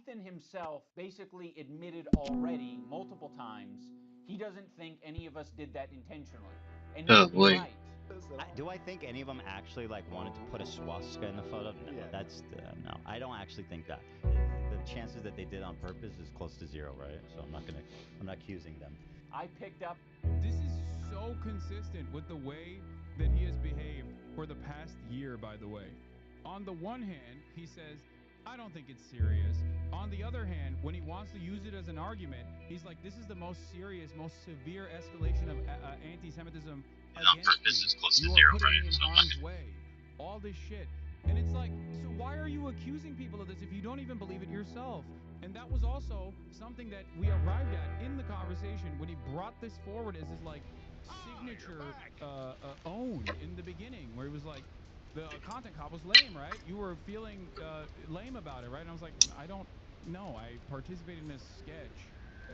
Ethan himself basically admitted already multiple times he doesn't think any of us did that intentionally. And he Oh would be boy. right. Do I think any of them actually like wanted to put a swastika in the photo? No, Yeah. that's no. I don't actually think that. The chances that they did on purpose is close to zero, right? So I'm not accusing them. I picked up. This is so consistent with the way that he has behaved for the past year, by the way. On the one hand, he says, I don't think it's serious. On the other hand, when he wants to use it as an argument, he's like, this is the most serious, most severe escalation of anti-Semitism against Purpose is close to me. You zero, are putting right? me in So harm's way. All this shit. And it's like, so why are you accusing people of this if you don't even believe it yourself? And that was also something that we arrived at in the conversation when he brought this forward as his like signature own in the beginning, where he was like, the content cop was lame, right? You were feeling lame about it, right? And I was like, I don't know. I participated in a sketch,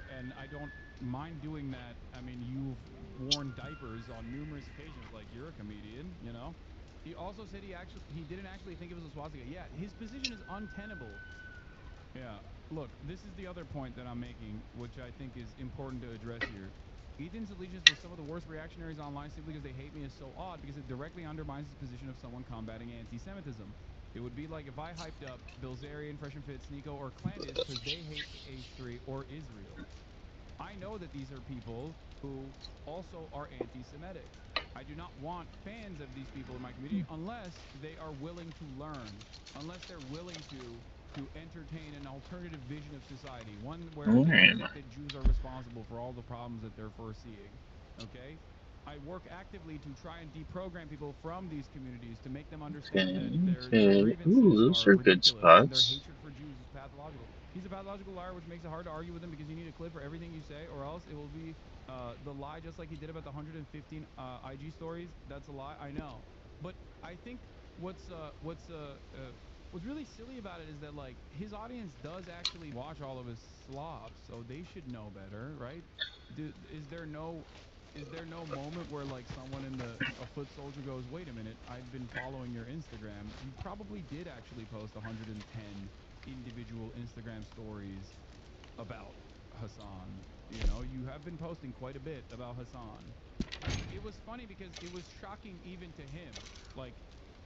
and I don't mind doing that. I mean, you've worn diapers on numerous occasions, like you're a comedian, you know? He also said he didn't actually think it was a swastika. Yeah, his position is untenable. Yeah, look, this is the other point that I'm making, which I think is important to address here. Ethan's allegiance with some of the worst reactionaries online simply because they hate me is so odd because it directly undermines his position of someone combating anti-Semitism. It would be like if I hyped up Bilzerian, Fresh and Fit, Sneeko, or Clandis because they hate H3 or Israel. I know that these are people who also are anti-Semitic. I do not want fans of these people in my community unless they are willing to learn, unless they're willing to entertain an alternative vision of society, one where they don't think that Jews are responsible for all the problems that they're foreseeing. Okay? I work actively to try and deprogram people from these communities to make them understand that their grievances Ooh, those are are good ridiculous and their spots. hatred for Jews is pathological. He's a pathological liar, which makes it hard to argue with him because you need a clip for everything you say, or else it will be the lie, just like he did about the 115 IG stories. That's a lie, I know. But I think what's really silly about it is that like his audience does actually watch all of his slops, so they should know better, right? Is there no moment where like someone in a foot soldier goes, wait a minute, I've been following your Instagram. You probably did actually post 110 individual Instagram stories about Hassan. You know, you have been posting quite a bit about Hassan. It was funny because it was shocking even to him. Like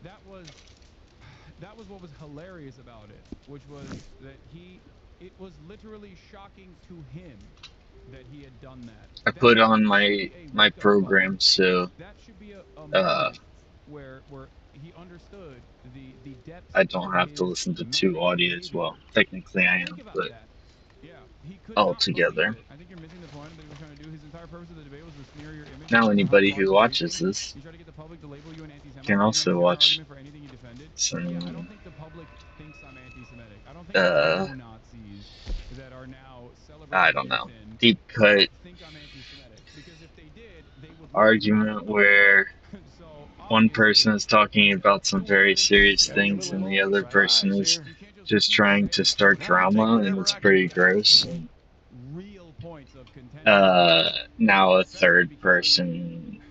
that was what was hilarious about it, which was that it was literally shocking to him that he had done that. I That put on should be a my wake-up call. program, so That should be a uh, moment where he understood the depths I don't of have to his listen to two manic audios. behavior. Well, technically I Think am, about but that. Yeah, he could all not believe together. it. I think you're missing the point that he was trying to do. His entire purpose of the debate was to smear your image Now and anybody half-plug who the watches briefing. this You try to get the public to label you an can anti-Semite. You're not also making an watch argument for anything you defended. Yeah, I don't some think the public thinks I'm anti-Semitic. I don't think neo-Nazis that are now I celebrating don't know, Ethan deep cut think I'm anti-Semitic. Because if they did, they would look me argument up. where So one obviously, person is talking about some to a very certain point, serious that's things and the believable, other right? person is You can't just just keep trying to saying start something and drama, and it's pretty gross. And real points of contention, now a especially third because, person,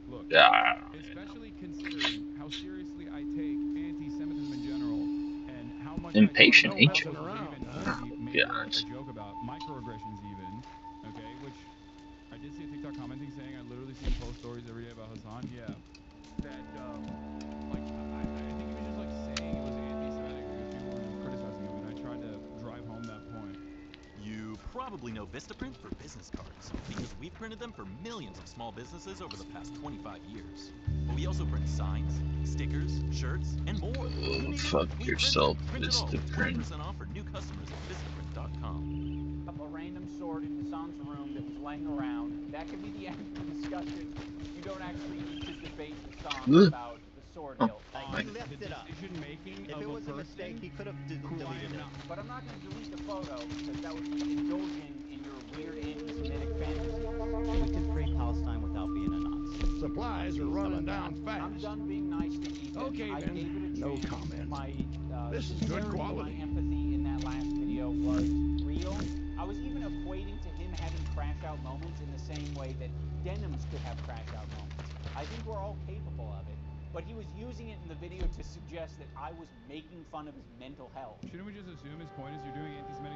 look, uh, especially considering how seriously I take anti-Semitism in general and how much I talk impatient about No nature. messing levels. We around, even huh? maybe made a Gosh. joke about microaggressions even, okay, which I did see a TikTok commenting saying I literally see him post stories every day about Hassan. Yeah, that like I think he was just like saying it was anti-Semitic because people were just criticizing him, and I tried to drive home that point. You probably know Vistaprint for business cards, because we've printed them for millions of small businesses over the past 25 years. But we also print signs, stickers, shirts, and more. You Oh, name it, fuck we print it. yourself, Print it all with Vistaprint. 20% off for new customers at Vistaprint.com. Up a random sword in Hassan's room that was laying around. That could be the end of the discussion. You don't actually need to debate Hassan Ugh. about the sword Oh, hilt. On He the left it up. decision making If of it a was a mistake, person he could have who I deleted am it. not. But I'm not going to delete the photo because that would be indulging in your weird anti-Semitic fantasies. We can free Palestine without being a Nazi. Supplies are How running about down that? I'm fast. done being nice to Ethan. Okay, I then. gave it a No chance. comment. My This is good sincerity, my quality. empathy in that last video was real. I was even equating to him having crash out moments in the same way that denims could have crash out moments. I think we're all capable of it. But he was using it in the video to suggest that I was making fun of his mental health. Shouldn't we just assume his point is you're doing anti-Semitic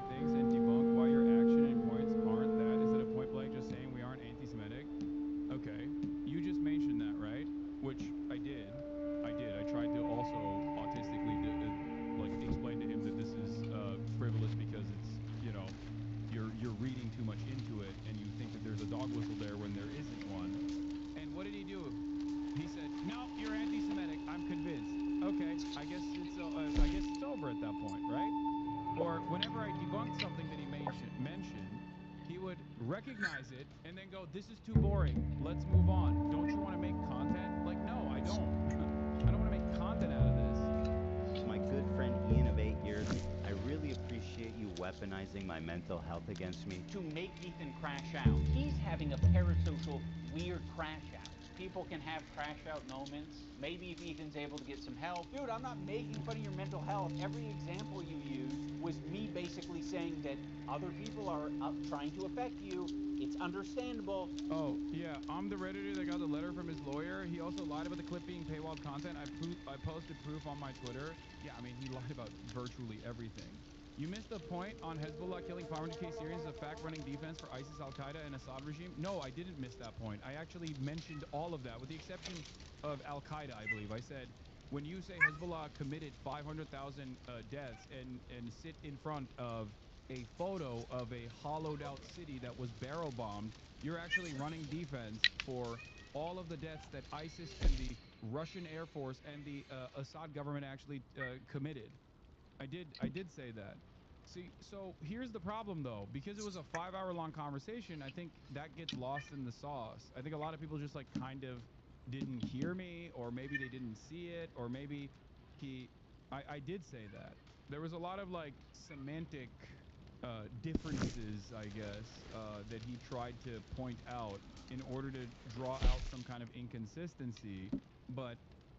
recognize it, and then go, this is too boring. Let's move on. Don't you want to make content? Like, no, I don't. I don't want to make content out of this. To my good friend Ian of 8 years, I really appreciate you weaponizing my mental health against me. To make Ethan crash out. He's having a parasocial, weird crash out. People can have crash out moments. Maybe if Ethan's able to get some help. Dude, I'm not making fun of your mental health. Every example you used was me basically saying that other people are trying to affect you. It's understandable. Oh, yeah, I'm the Redditor that got the letter from his lawyer. He also lied about the clip being paywalled content. I posted proof on my Twitter. Yeah, I mean, he lied about virtually everything. You missed the point on Hezbollah killing 500k Syrians as a fact-running defense for ISIS, Al-Qaeda, and Assad regime? No, I didn't miss that point. I actually mentioned all of that, with the exception of Al-Qaeda, I believe. I said, when you say Hezbollah committed 500,000 deaths and sit in front of a photo of a hollowed-out city that was barrel-bombed, you're actually running defense for all of the deaths that ISIS and the Russian Air Force and the Assad government actually committed. I did say that. See, so here's the problem, though. Because it was a 5-hour-long conversation, I think that gets lost in the sauce. I think a lot of people just, like, kind of didn't hear me, or maybe they didn't see it, or maybe I did say that. There was a lot of, like, semantic differences, I guess, that he tried to point out in order to draw out some kind of inconsistency, but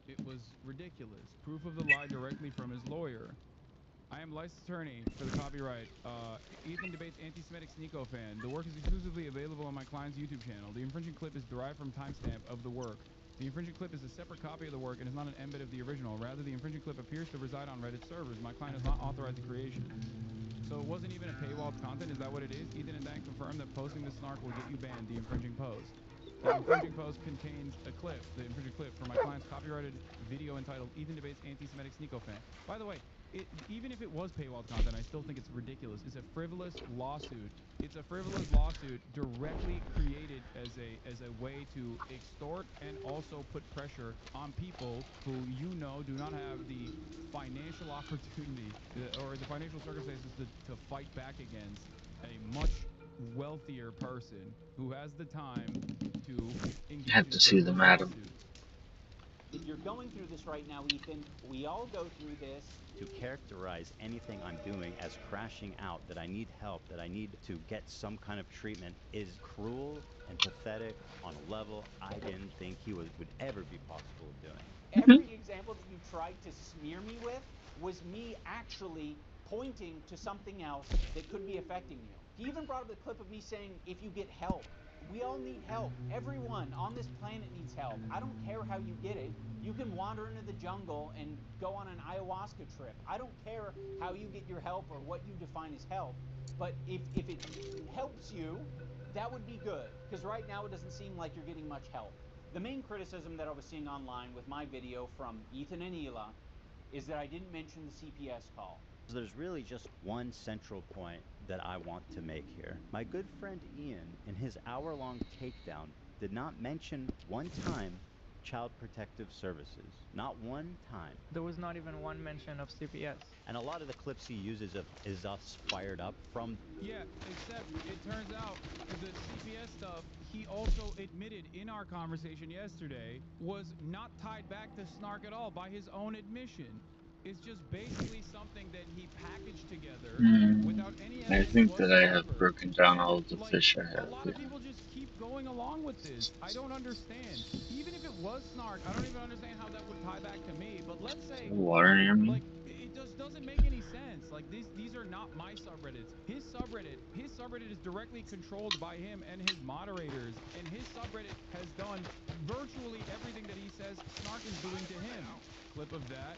it was ridiculous. Proof of the lie directly from his lawyer. I am licensed attorney for the copyright. Ethan debates anti-Semitic Sneeko fan. The work is exclusively available on my client's YouTube channel. The infringing clip is derived from timestamp of the work. The infringing clip is a separate copy of the work and is not an embed of the original. Rather, the infringing clip appears to reside on Reddit servers. My client has not authorized the creation. So it wasn't even a paywalled content? Is that what it is? Ethan and Dan confirm that posting the snark will get you banned. The infringing post. The infringing post contains a clip, the infringing clip, for my client's copyrighted video entitled Ethan Debates Anti-Semitic Sneeko Fan. By the way, even if it was paywalled content, I still think it's ridiculous. It's a frivolous lawsuit. It's a frivolous lawsuit directly created as a way to extort and also put pressure on people who do not have the financial opportunity or the financial circumstances to fight back against a much wealthier person who has the time to engage I have in to see the madam. If you're going through this right now, Ethan, we all go through this. To characterize anything I'm doing as crashing out, that I need help, that I need to get some kind of treatment, is cruel and pathetic on a level I didn't think would ever be possible of doing. Every example that you tried to smear me with was me actually pointing to something else that could be affecting you. He even brought up the clip of me saying, if you get help. We all need help. Everyone on this planet needs help. I don't care how you get it. You can wander into the jungle and go on an ayahuasca trip. I don't care how you get your help or what you define as help. But if it helps you, that would be good. Because right now it doesn't seem like you're getting much help. The main criticism that I was seeing online with my video from Ethan and Hila is that I didn't mention the CPS call. There's really just one central point that I want to make here. My good friend Ian, in his hour-long takedown, did not mention one time Child Protective Services. Not one time. There was not even one mention of CPS. And a lot of the clips he uses is us fired up from... Yeah, except it turns out the CPS stuff, he also admitted in our conversation yesterday, was not tied back to Snark at all by his own admission. It's just basically something that he packaged together without any evidence. I think that I have whatsoever. broken down all of the Like, fish I have. a lot of people just keep going along with this. I don't understand. Even if it was Snark, I don't even understand how that would tie back to me. But let's say, Water near me? like, it just doesn't make any sense. Like, these are not my subreddits. His subreddit is directly controlled by him and his moderators. And his subreddit has done virtually everything that he says Snark is doing to him. Clip of that.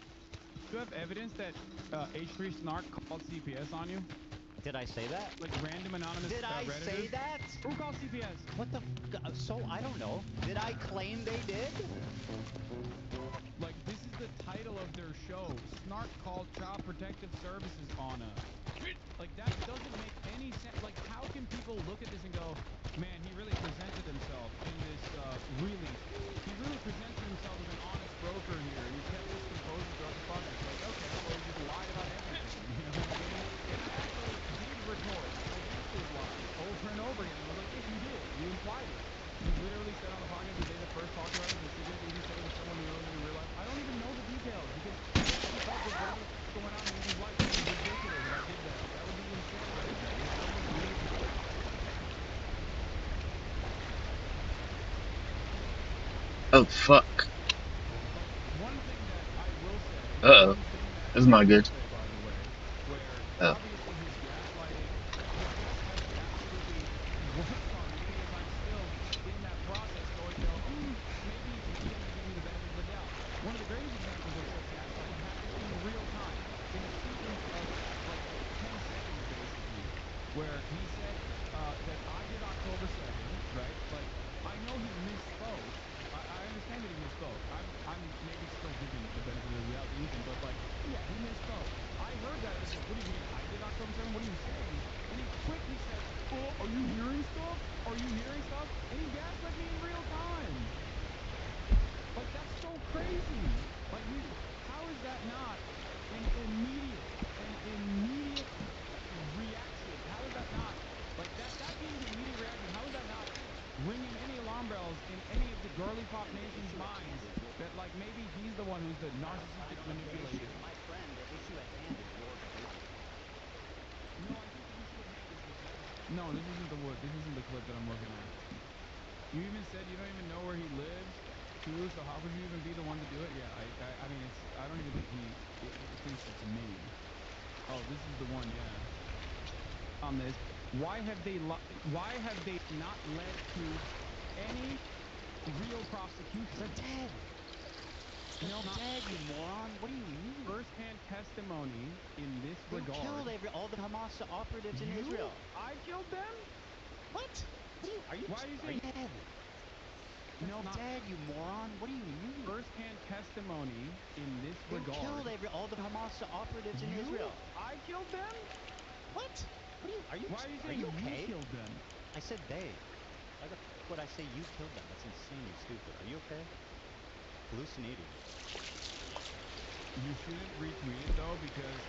Do you have evidence that H3 Snark called CPS on you? Did I say that? Like random anonymous Did I Redditors? say that? Who called CPS? What the f... So, I don't know. Did I claim they did? Like, this is the title of their show. Snark called Child Protective Services on us. Like, that doesn't make any sense. Like, how can people look at this and go, man, he really presented himself in this, he really presented himself as an honest broker here. He kept his composure throughout the process. Like, okay, well, he just lied about everything. You know what I mean? And I actually did retort. I used his lies over and over again. I was like, Oh, fuck. One thing that I will say, Uh-oh. one thing that This is I not will good. say, by the way, where Oh. obviously his gaslighting absolutely works on me, is I'm still in that process going, you know, maybe I'm going to give you the benefit of the doubt. One of the greatest examples of such gaslighting happened in real time, in a sequence of like 10 seconds, basically, where he said that I did October 2nd, right? Like, I know he misspoke. I understand that he misspoke. I'm maybe still giving the benefit of the doubt to Ethan, but like, yeah, he misspoke. I heard that and I said, what do you mean? I did October 7th? What are you saying? And he quickly said, oh, are you hearing stuff? Are you hearing stuff? And he gaslit me in real time. Like, that's so crazy. Like, how is that not an immediate reaction? How is that not, like, that being the immediate reaction, how is that not ringing any alarm bells in any of the girly pop nation's minds that, like, maybe he's the one who's the narcissistic manipulator? My friend, the issue at hand is your behavior. No, I think the issue at hand is the gaslight. No, this isn't the wood. This isn't the clip that I'm looking at. You even said you don't even know where he lives, too, so how could you even be the one to do it? Yeah, I mean, I don't even think he thinks it's me. Oh, this is the one, yeah. On this, why have they not led to any real prosecution? They're dead. No, They're dead, you moron. What do you mean? First-hand testimony in this They regard. killed all the Hamas operatives in You? Israel. I killed them? What? Are you? Why are you Are you saying dead? no? They're dead, you moron. What do you mean? First-hand testimony in this They regard. killed all the Hamas operatives in You? Israel. I killed them? What? What are you? Why are you saying you okay? you killed them? I said they. Why the fuck would I say you killed them? That's insanely stupid. Are you okay? Hallucinating. You shouldn't retweet it though, because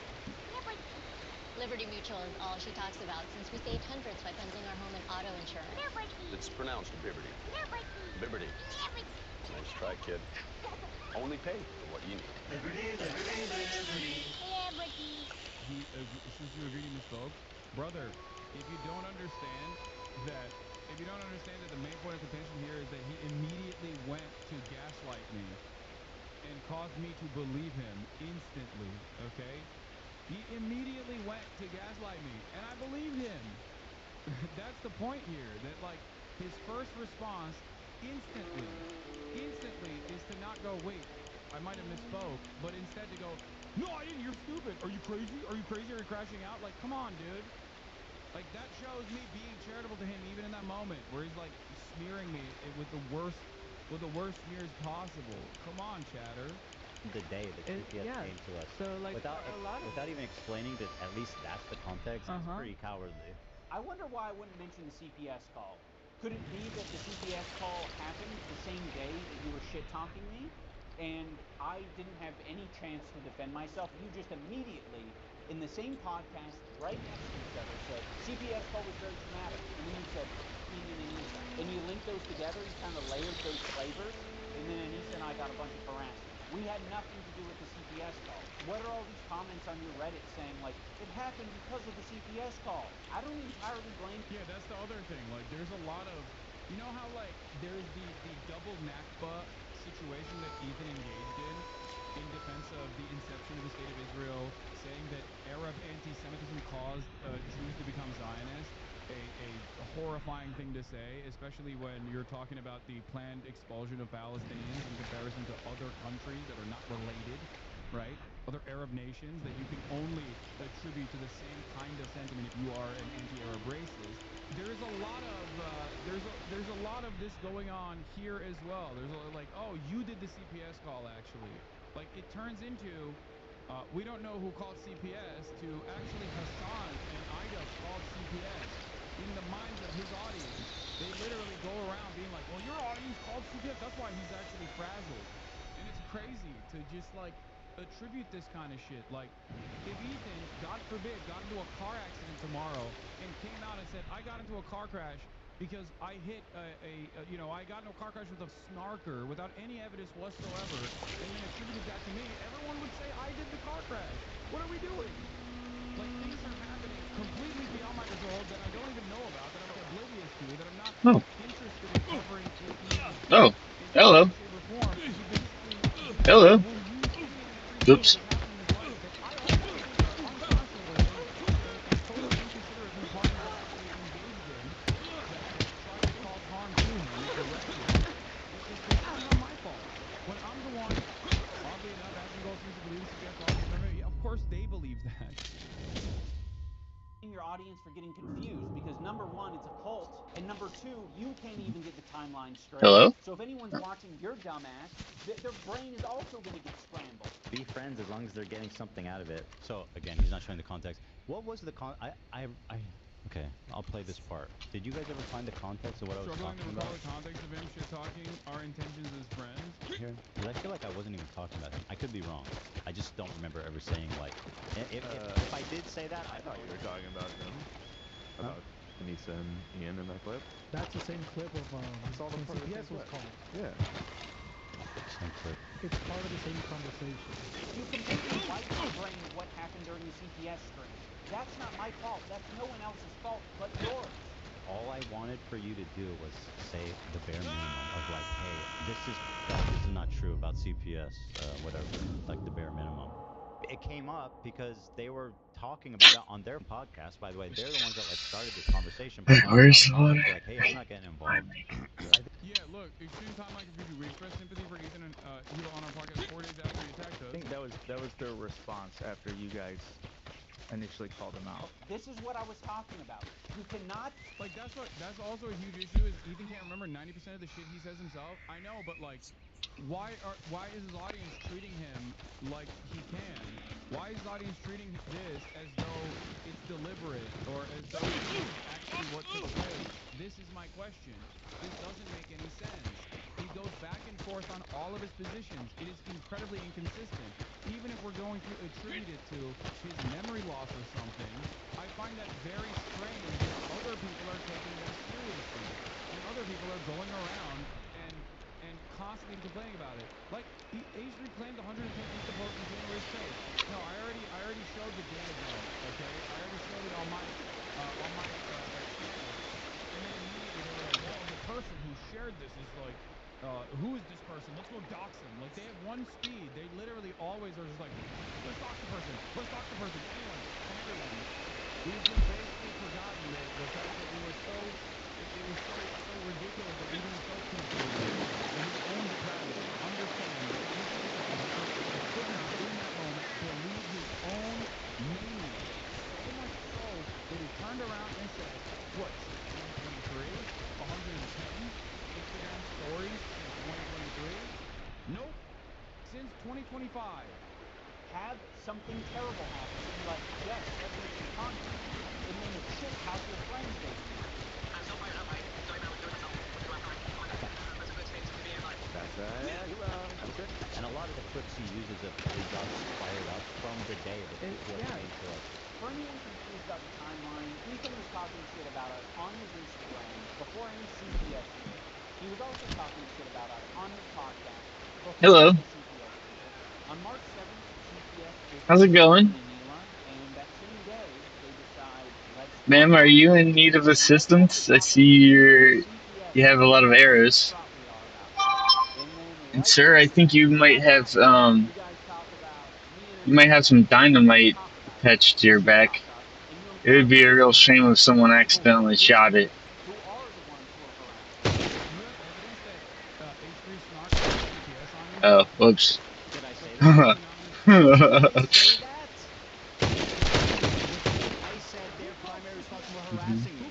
Liberty Mutual is all she talks about since we saved hundreds by bundling our home and auto insurance. It's pronounced Biberty. Biberty. Nice try, kid. Only pay for what you need. Since you agreed he misspoke, brother, if you don't understand that the main point of contention here is that he immediately went to gaslight me and caused me to believe him instantly, okay? He immediately went to gaslight me, and I believed him. That's the point here, that, like, his first response instantly is to not go, wait, I might have misspoke, but instead to go, no, I didn't, you're stupid. Are you crazy? Are you crazy? Are you crashing out? Like, come on, dude. Like, that shows me being charitable to him even in that moment where he's, like, smearing me with the worst smears possible. Come on, chatter. The day the CPS yeah. came to us, So, like, without a lot of without even explaining that at least that's the context, it's pretty cowardly. I wonder why I wouldn't mention the CPS call. Could it be that the CPS call happened the same day that you were shit-talking me? And I didn't have any chance to defend myself. You just immediately, in the same podcast, right next to each other, said, CPS call was very traumatic. And then you said, and you linked those together, you kind of layered those flavors, and then Anissa and I got a bunch of harassment. We had nothing to do with the CPS call. What are all these comments on your Reddit saying, like, it happened because of the CPS call? I don't entirely blame... Yeah, that's the other thing. Like, there's a lot of... You know how, like, there's the double Nakba situation that Ethan engaged in defense of the inception of the State of Israel, saying that Arab anti-Semitism caused Jews to become Zionists? A horrifying thing to say, especially when you're talking about the planned expulsion of Palestinians in comparison to other countries that are not related, right? Other Arab nations that you can only attribute to the same kind of sentiment if you are an anti-Arab racist. There's a lot of there's a lot of this going on here as well. There's like, oh, you did the CPS call actually. Like, it turns into we don't know who called CPS to actually Hassan and Ida called CPS. In the minds of his audience, they literally go around being like, well, your audience called CPS, that's why he's actually frazzled. And it's crazy to just, like, attribute this kind of shit. Like, if Ethan, God forbid, got into a car accident tomorrow and came out and said, I got into a car crash because I hit I got into a car crash with a snarker without any evidence whatsoever, and then attributed that to me, everyone would say I did the car crash. What are we doing? Like, things are happening completely beyond my control that I don't even know about, that I'm oblivious to, that I'm not interested in covering. Oh, hello. Oops. has happened in his life that I also think are unconscionable and totally inconsiderate from parties that actually engaged in that tried to cause harm to him directly. It's not my fault. When I'm the one, oddly enough, asking Gold seems to believe CPS calls, of course they believe that. Your audience for getting confused because number one, it's a cult, and number two, you can't even get the timeline straight. Hello? So if anyone's watching your dumbass, their brain is also going to get scrambled. Be friends as long as they're getting something out of it. So again, he's not showing the context. What was the okay, I'll play this part. Did you guys ever find the context of what I was Struggling to talking recall about? the context of him shit talking our intentions as friends. Here, because I feel like I wasn't even talking about him. I could be wrong. I just don't remember ever saying like. If I did say that, I thought you were talking about him. About Anissa and Ian in that clip. That's the same clip of It's all the when part of the CPS same was clip. called. Yeah. Same clip. It's part of the same conversation. You completely wiped your brain of what happened during the CPS stream. That's not my fault. That's no one else's fault but yours. All I wanted for you to do was say the bare minimum of like, hey, this is not true about CPS, whatever, like the bare minimum. It came up because they were talking about it on their podcast. By the way, they're the ones that like started this conversation by talking Where's about the it. They're like, hey, I'm not getting involved. Yeah, look, extreme timeline confusion. We expressed sympathy for Ethan and Hilo on our podcast 4 days after he attacked us. I think that was their response after you guys initially called him out. This is what I was talking about. You cannot. Like that's also a huge issue is Ethan can't remember 90% of the shit he says himself. I know, but like, why is his audience treating him like he can? Why is his audience treating this as though it's deliberate or as though it's actually what took place? This is my question. This doesn't make any sense. He goes back and forth on all of his positions. It is incredibly inconsistent. Even if we're going to attribute it to his memory loss or something, I find that very strange that other people are taking this seriously. And other people are going around and constantly complaining about it. Like, H3 claimed 110 people votes in January's case. No, I already showed the data dump, okay? I already showed it on my channel. And then immediately they were like, well, the person who shared this is like, who is this person? Let's go dox him. Like, they have one speed. They literally always are just like, let's dox the person. Let's dox the person. Anyone and everyone. We've just basically forgotten the fact that we were so, it was so ridiculous that even so confused in his own depravity. Understand that he could not, in that moment, believe his own mania. So much so that he turned around and said, what, 2023? 110 Instagram stories since 2023? Nope. Since 2025. Have something terrible happen. And you're like, yes, let's make some content. And then shit, how's your friends doing? And a lot of the clips he uses of he got fired up from the day of the CPS came to us. For anyone confused about the timeline, Ethan was talking shit about us on his Instagram before any CPS shit. He was also talking shit about us on his podcast before Hello. any CPS shit. On March 7th, CPS How's it going? and that same day, they decide, let's... Ma'am, are you in need of assistance? I see you have a lot of arrows. And sir, I think you might have some dynamite attached to your back. It would be a real shame if someone accidentally shot it. Oh, whoops. Did I say that? I said their primary responsible for harassing me.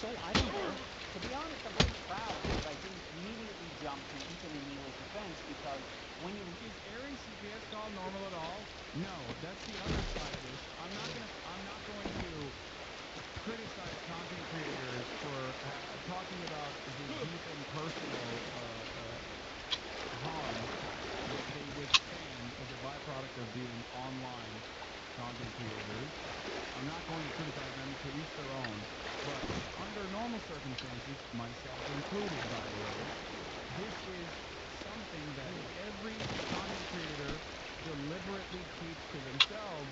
So I don't know. To be honest, I'm really proud because I didn't immediately jump to Ethan and Neela's defense because when you... Is airing CPS call normal at all? No, that's the other side of this. I'm not going to criticize content creators for talking about the deep and personal harm that they withstand as a byproduct of being online content creators. I'm not going to criticize them, to each their own. But under normal circumstances, myself included, by the way, this is something that every content creator deliberately keeps to themselves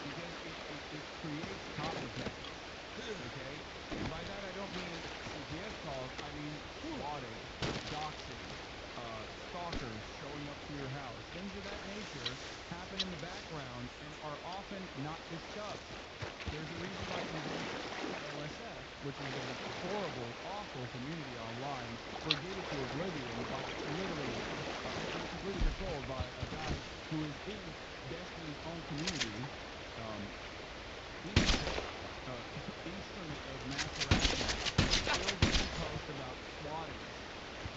because it creates copycats. Okay? And by that I don't mean CPS calls, I mean swatting, doxing, stalkers, not discussed. There's a reason why conventions like LSF, which is a horrible, awful community online, were gated to oblivion by literally completely controlled by a guy who is in Destiny's own community. This instrument of mass harassment still doesn't post about squatters.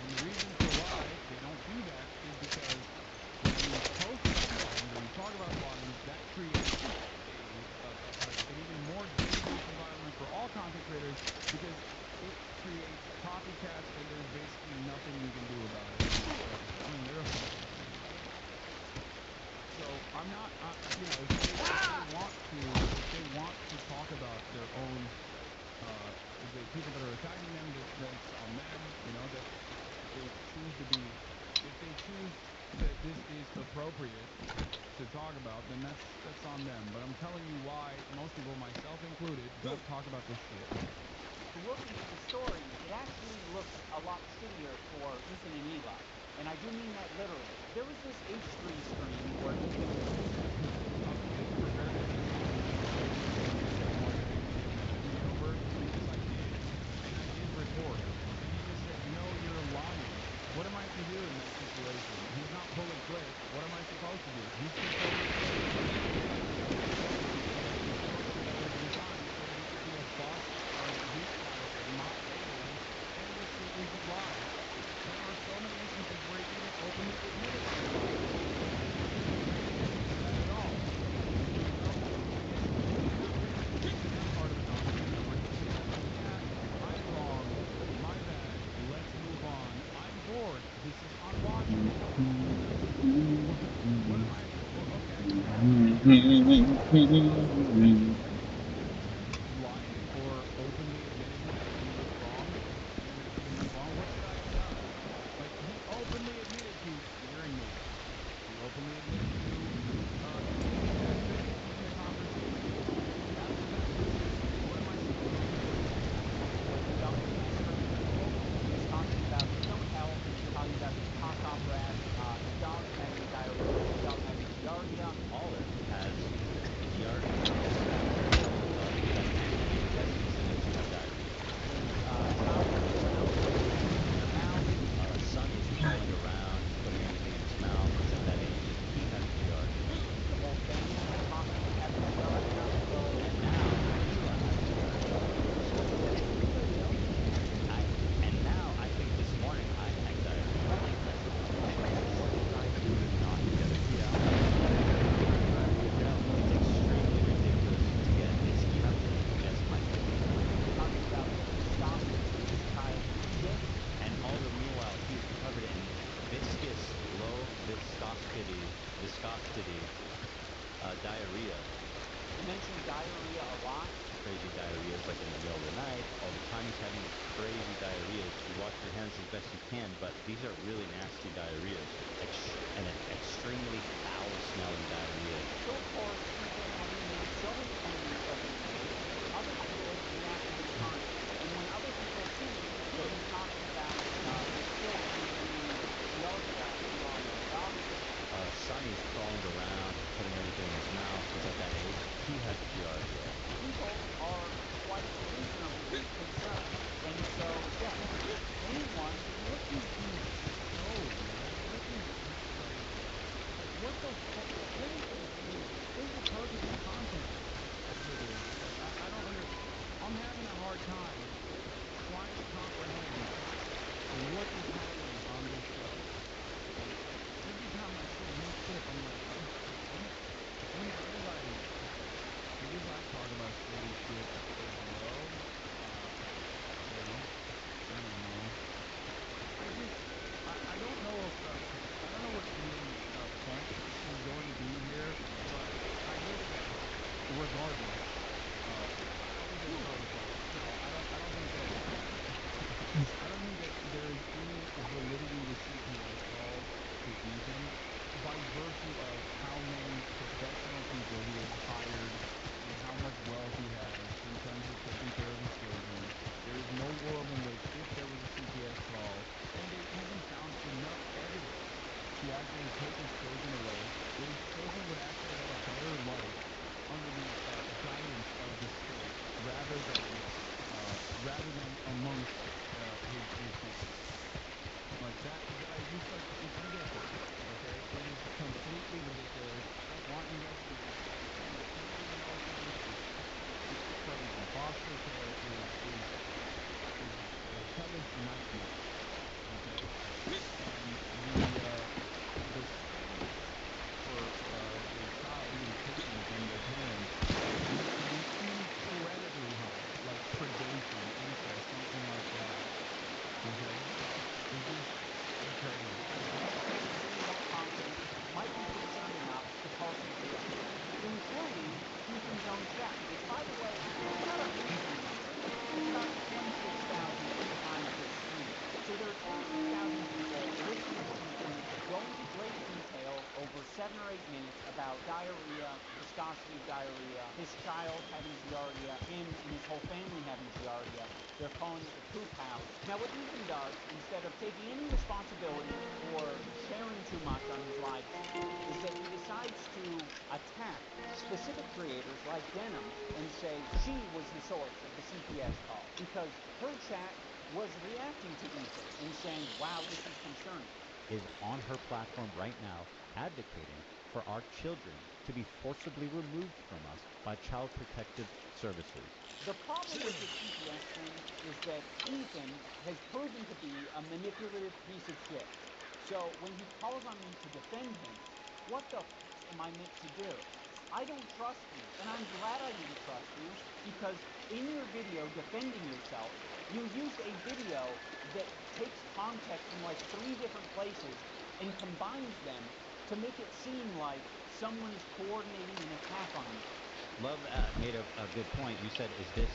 And the reason for why they don't do that is because when you post about squatting, when you talk about squatting, that creates an even more dangerous environment for all content creators because it creates copycats and there's basically nothing you can do about it. I mean, really. So I'm not, if they want to talk about their own, the people that are attacking them, that's on them, that if they choose that this is appropriate to talk about, then that's on them. But I'm telling you why most people, myself included, don't talk about this shit. To look into the story, it actually looks a lot shittier for Ethan and Eli. And I do mean that literally. There was this H3 stream where Ethan was prepared to over, yes I did, and I did report. And he just said, no, you're lying. What am I to do in that situation? He's not pulling clip. What am I supposed to do? He's just pulling diarrhea. You mentioned diarrhea a lot. Crazy diarrhea is like in the middle of the night. All the time he's having crazy diarrhea. You wash your hands as best you can, but these are really nasty diarrheas. And an extremely foul-smelling diarrhea. So, of course, people are being so independent of his page, other people react to his content. And when other people see that he's talking about his children being Giardia on the dog Sonny's crawling around, putting everything in his mouth. He's at that age. He has Giardia. People are quite reasonably concerned. And so, yeah, anyone looking to show, what the fuck? This is purposely content for this. I don't understand. I'm having a hard time trying to comprehend what is happening on this show. Like, every time I see a new clip, I'm like, because I talk about silly shit as well. I don't know if, I don't know what comedic point she's going to be here, but I guess regardless, I don't think that there is any validity to CPS calls to Ethan by virtue of how many professional people he has hired and how much wealth he has in terms of taking care of his children. There is no world in which, if there was a CPS call, and they even found enough evidence to actually take his children away, that his children would actually have a better life under 8 minutes about diarrhea, viscosity of diarrhea, his child having giardia, him and his whole family having giardia. They're calling it the poop house. Now what Ethan does, instead of taking any responsibility for sharing too much on his live stream, is that he decides to attack specific creators like Denim and say she was the source of the CPS call because her chat was reacting to Ethan and saying, wow, this is concerning. Is on her platform right now advocating for our children to be forcibly removed from us by Child Protective Services. The problem with the CPS thing is that Ethan has proven to be a manipulative piece of shit. So when he calls on me to defend him, what the am I meant to do? I don't trust you, and I'm glad I didn't trust you, because in your video defending yourself, you used a video that takes context from like 3 different places and combines them to make it seem like someone is coordinating an attack on you. Love made a good point. You said, is this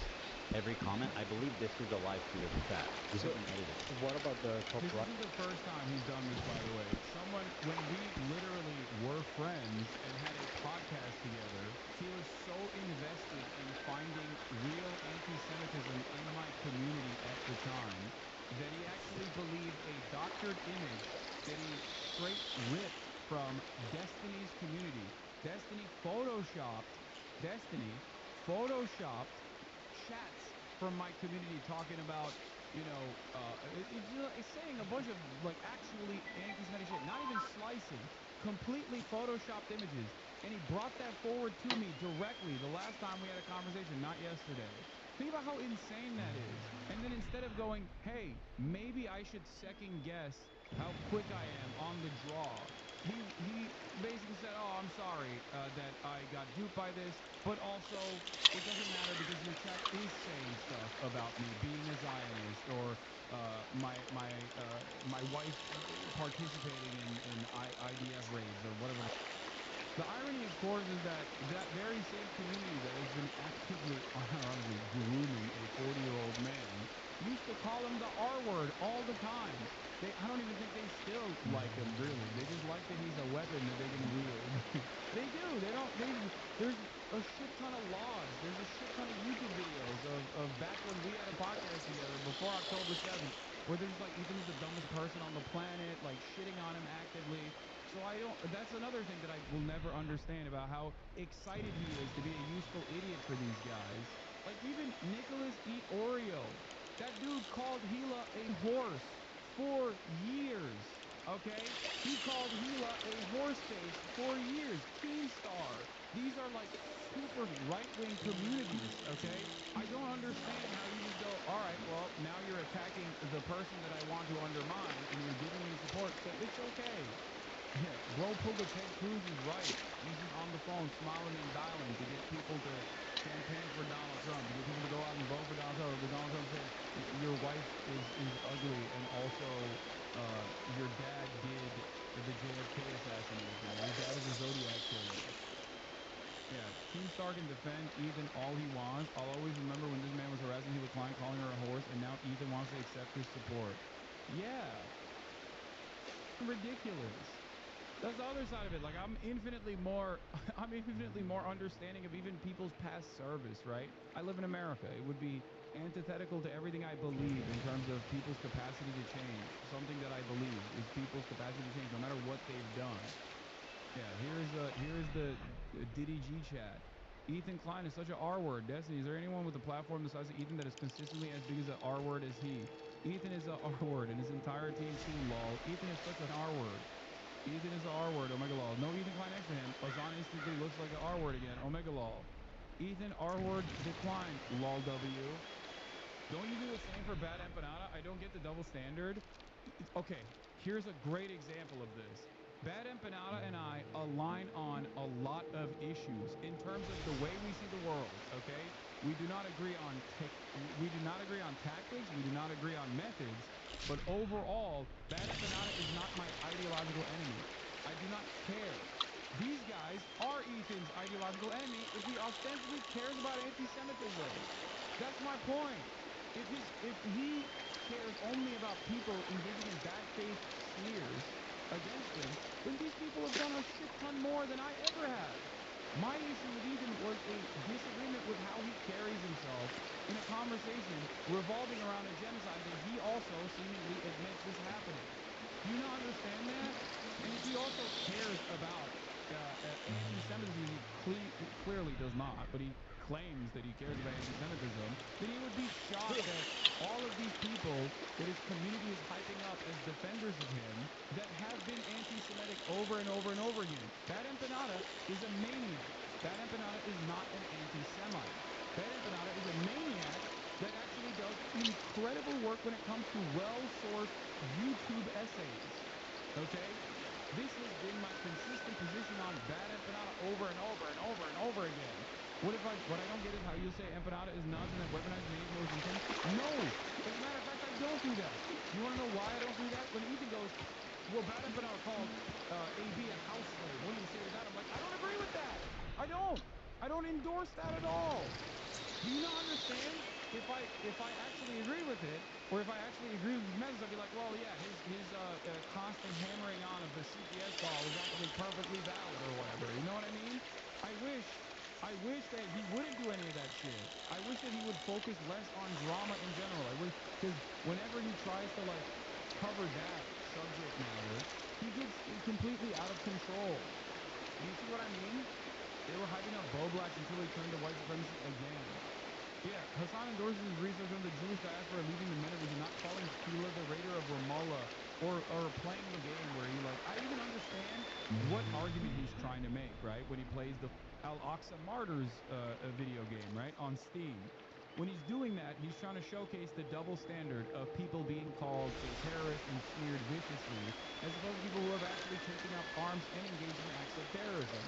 every comment? I believe this is a live feed of the chat. This So, isn't edited. what about the top This right? isn't the first time he's done this, by the way. Someone, when we literally were friends and had a podcast together, he was so invested in finding real anti-Semitism in my community at the time that he actually believed a doctored image that he straight ripped from Destiny's community. Destiny photoshopped chats from my community talking about, you know, it's saying a bunch of like actually anti-Semitic shit, not even slicing, completely photoshopped images, and he brought that forward to me directly the last time we had a conversation, not yesterday. Think about how insane that is. And then instead of going, hey, maybe I should second guess how quick I am on the draw, he basically said, oh, I'm sorry that I got duped by this, but also it doesn't matter because your chat is saying stuff about me being a Zionist or my wife participating in IDF raids or whatever. The irony, of course, is that that very same community that has been actively, ironically, grooming a 40-year-old man used to call him the R word all the time. I don't even think they still like him, really. They just like that he's a weapon that they can wield. They do. There's a shit ton of logs. There's a shit ton of YouTube videos of back when we had a podcast together before October 7th, where there's like, Ethan is the dumbest person on the planet, like shitting on him actively. So that's another thing that I will never understand about how excited he is to be a useful idiot for these guys. Like even Nicholas E. Oreo, that dude called Gila a horse for years, okay? He called Gila a horse face for years. Keemstar. These are like super right-wing communities, okay? I don't understand how you just go, all right, well, now you're attacking the person that I want to undermine and you're giving me support, so it's okay. Yeah, bro pulled the Ted Cruz is right. He's just on the phone smiling and dialing to get people to campaign for Donald Trump, to get people to go out and vote for Donald Trump. But Donald Trump said, your wife is ugly, and also your dad did the JFK assassination. Your dad is a Zodiac killer. Yeah, Keemstar can defend Ethan all he wants. I'll always remember when this man was harassing Hila Klein, calling her a horse, and now Ethan wants to accept his support. Yeah. Ridiculous. That's the other side of it. Like I'm infinitely more understanding of even people's past service, right? I live in America. It would be antithetical to everything I believe in terms of people's capacity to change. Something that I believe is people's capacity to change no matter what they've done. Yeah, here's the Diddy G chat. Ethan Klein is such an R word. Destiny, is there anyone with a platform the size of Ethan that is consistently as big as an R word as he? Ethan is an R word and his entire team too, lol. Ethan is such an R word. Ethan is an R word, Omega lol. No Ethan Klein next to him. Ozan instantly looks like an R word again, Omega lol. Ethan R word decline, lol W. Don't you do the same for Bad Empanada? I don't get the double standard. Okay, here's a great example of this. Bad Empanada and I align on a lot of issues in terms of the way we see the world, okay? We do not agree on tactics, we do not agree on methods, but overall, Bad Empanada is not my ideological enemy. I do not care. These guys are Ethan's ideological enemy if he ostensibly cares about anti-Semitism. That's my point. If he cares only about people engaging in bad faith smears, against him when these people have done a shit ton more than I ever have. My issue with Ethan was a disagreement with how he carries himself in a conversation revolving around a genocide that he also seemingly admits is happening. Do you not understand that? And if he also cares about anti-Semitism, he clearly does not, but he claims that he cares about anti-Semitism, then he would be shocked that all of these people that his community is hyping up as defenders of him that have been anti-Semitic over and over and over again. Bad Empanada is a maniac. Bad Empanada is not an anti-Semite. Bad Empanada is a maniac that actually does incredible work when it comes to well-sourced YouTube essays. Okay? This has been my consistent position on Bad Empanada over and over and over and over again. What I don't get is how you say Empanada is nuts and then weaponized hate knows intent. No! As a matter of fact, I don't do that. You want to know why I don't do that? When Ethan goes, well, Bad Empanada called AB a house slave. What do you say to that? I'm like, I don't agree with that. I don't endorse that at all. Do you not understand? If I actually agree with it, or if I actually agree with his message, I'd be like, well, yeah, his constant hammering on of the CPS call is actually perfectly valid or whatever. You know what I mean? I wish that he wouldn't do any of that shit. I wish that he would focus less on drama in general. I wish, because whenever he tries to like cover that subject matter, he gets completely out of control. Do you see what I mean? They were hyping up Bo Blacks until he turned to white supremacy again. Yeah, Hassan endorses his research on the Jewish diaspora leaving the Middle East and not calling Tila the raider of Ramallah or playing the game where he like, I even understand what argument he's trying to make, right? When he plays the Al-Aqsa Martyrs video game, right? On Steam. When he's doing that, he's trying to showcase the double standard of people being called a terrorist and smeared viciously, as opposed to people who have actually taken up arms and engaged in acts of terrorism.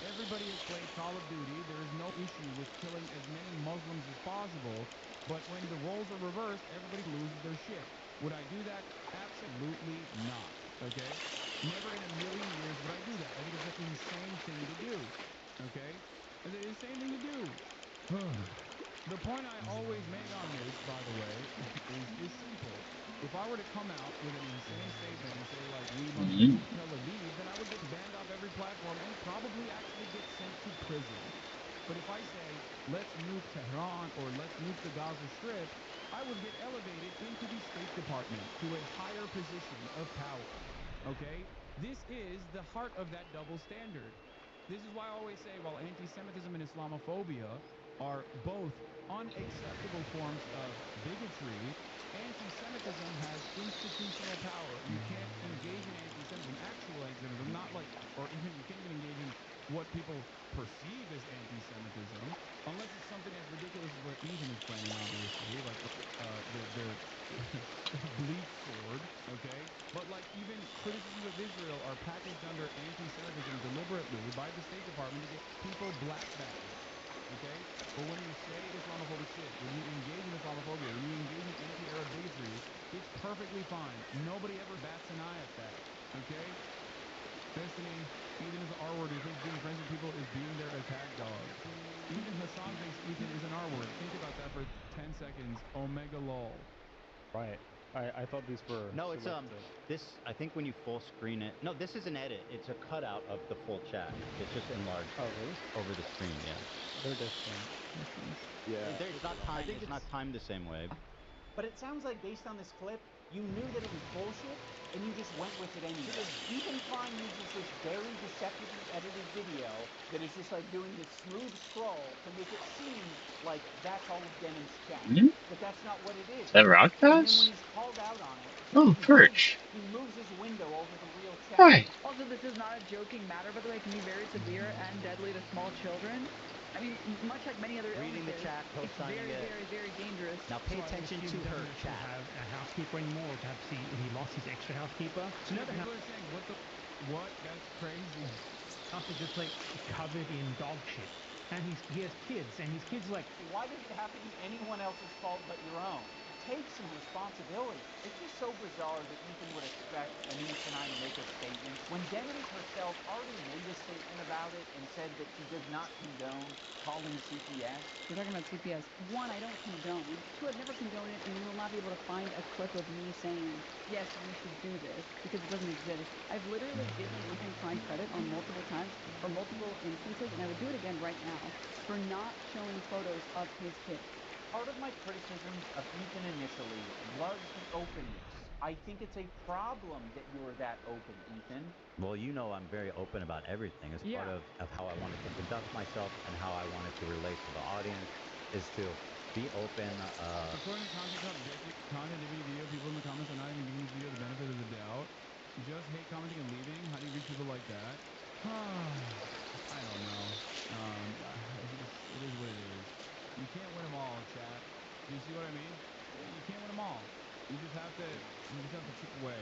Everybody has played Call of Duty. There is no issue with killing as many Muslims as possible, but when the roles are reversed, everybody loses their shit. Would I do that? Absolutely not. Okay? Never in a million years would I do that. I think it's just an insane thing to do. Okay? It's an insane thing to do. The point I always make on this, by the way, is simple. If I were to come out with an insane statement and say, like, we must nuke Tel Aviv, then I would get banned off every platform and probably actually get sent to prison. But if I say, let's nuke Tehran or let's nuke the Gaza Strip, I would get elevated into the State Department to a higher position of power. Okay? This is the heart of that double standard. This is why I always say, while anti-Semitism and Islamophobia are both unacceptable forms of bigotry, anti-Semitism has institutional power. You can't engage in anti-Semitism, actual anti-Semitism, not like, or even you can't even engage in what people perceive as anti-Semitism, unless it's something as ridiculous as what Ethan is claiming, obviously, like the bleach sword, okay? But like even criticisms of Israel are packaged under anti-Semitism deliberately by the State Department to get people blackballed. Okay? But when you say Islamophobic shit, when you engage in Islamophobia, when you engage in anti-Arab bigotry, it's perfectly fine. Nobody ever bats an eye at that. Okay? Destiny, Ethan is the R word. He thinks being friends with people is being their attack dog. Even Hassan thinks Ethan is an R word. Think about that for 10 seconds. Omega lol. Right. I thought these were No, it's this. I think when you full screen it, no, this is an edit. It's a cutout of the full chat. It's just enlarged over the screen. Yeah, they're different. Yeah, it's not timed. It's not timed the same way. But it sounds like based on this clip, you knew that it was bullshit, and you just went with it anyway. Ethan Klein uses this very deceptively edited video that is just like doing this smooth scroll to make it seem like that's all of Denham's chat. But that's not what it is. Is that rock And then pass? when he's called out on it, Oh, perch. he moves his window over the real chat. Right. Also, this is not a joking matter, by the way. It can be very severe and deadly to small children. I mean, much like many other Reading illnesses, the chat, it's very, very, very dangerous. Now pay attention to her chat. Have a housekeeper anymore, or perhaps he lost his extra housekeeper. So people are saying, what? That's crazy. House is just like covered in dog shit, and he has kids, and his kids like. Why does it have to be anyone else's fault but your own? take some responsibility. It's just so bizarre that Ethan would expect Anise and I to make a statement when Denims herself already made a statement about it and said that she does not condone calling CPS. We're talking about CPS. One, I don't condone. Two, I've never condoned it, and you will not be able to find a clip of me saying, yes, you should do this, because it doesn't exist. I've literally given Ethan Klein credit on multiple times, or multiple instances, and I would do it again right now, for not showing photos of his kids. Part of my criticisms of Ethan initially was the openness. I think it's a problem that you're that open, Ethan. Well, you know I'm very open about everything. As part of how I wanted to conduct myself and how I wanted to relate to the audience is to be open. According to content video, people in the comments are not even giving this video the benefit of the doubt. Just hate commenting and leaving. How do you reach people like that? I don't know. It is what it is. You can't win them all, chat. Do you see what I mean? You can't win them all. You just have to chip away.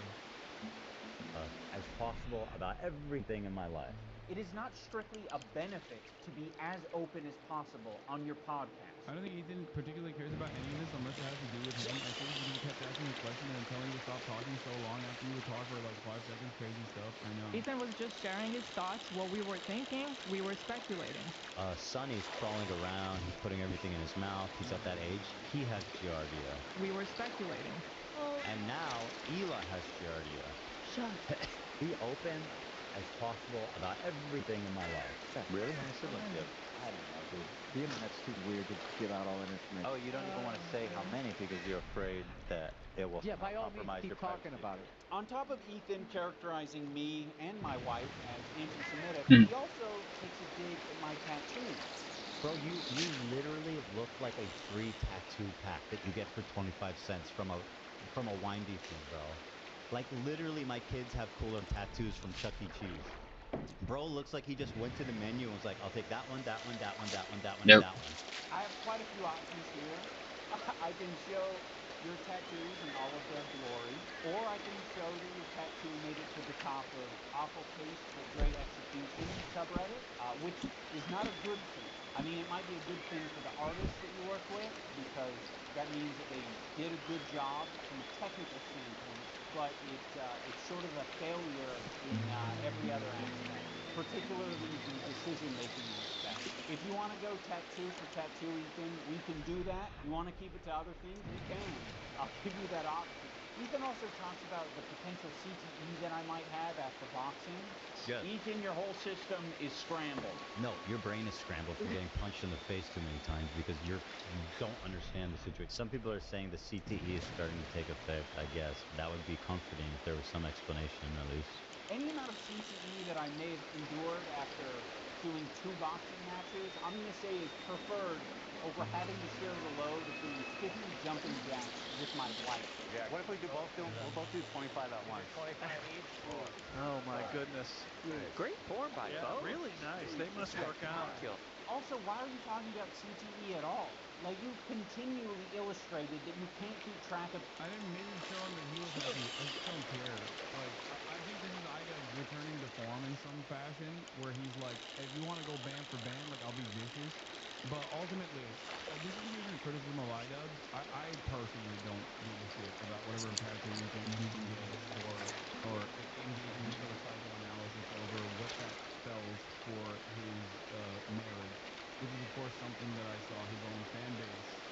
As possible about everything in my life. It is not strictly a benefit to be as open as possible on your podcast. I don't think Ethan particularly cares about any of this unless it has to do with him. I think because he kept asking a question and then telling you to stop talking so long after you would talk for like 5 seconds, crazy stuff. I know. Ethan was just sharing his thoughts, what we were thinking, we were speculating. Sonny's crawling around, he's putting everything in his mouth, he's at that age, he has Giardia. We were speculating. And now, Ela has Giardia. Shut. Be open as possible about everything in my life. Really? I said like that. I don't know, dude. The internet's too weird to give out all that information. Oh, you don't even want to say how many because you're afraid that it will by all means, compromise keep your talking privacy. about it. On top of Ethan characterizing me and my wife as anti-Semitic, he also takes a dig at my tattoos. Bro, you literally look like a free tattoo pack that you get for 25 cents from a windy thing, bro. Like, literally, my kids have cooler tattoos from Chuck E. Cheese. Bro looks like he just went to the menu and was like, I'll take that one, that one, that one, that one, that one, and that one. I have quite a few options here. I can show your tattoos in all of their glory, or I can show that your tattoo made it to the top of Awful Taste but Great Execution subreddit, which is not a good thing. I mean, it might be a good thing for the artists that you work with, because that means that they did a good job from a technical standpoint, but it's sort of a failure in every other aspect, particularly the decision-making aspect. If you want to go tattoo for tattoo, Ethan, we can do that. You want to keep it to other things? We can. I'll give you that option. Ethan also talks about the potential CTE that I might have after boxing. Yes. Ethan, your whole system is scrambled. No, your brain is scrambled from getting punched in the face too many times because you don't understand the situation. Some people are saying the CTE is starting to take effect, I guess. That would be comforting if there was some explanation, at least. Any amount of CTE that I may have endured after doing 2 boxing matches, I'm going to say is preferred over having to share the load of doing 50 jumping jacks with my wife. Yeah. What if we do both? We'll both do 25 at once. 25 each. Oh my goodness. Great form by both. Really nice. They must work out. Also, why are you talking about CTE at all? Like, you continually illustrated that you can't keep track of... I didn't mean to show him that he was happy. I just don't care. Like, I think this is Ida returning to form in some fashion, where he's like, if you want to go band for band, like, I'll be vicious. But ultimately, this isn't even a criticism of iDubbbz. I personally don't give a shit about whatever tattooing thing Ethan gets or engaging in psychoanalysis over what that spells for his marriage, which is, of course, something that I saw his own fan base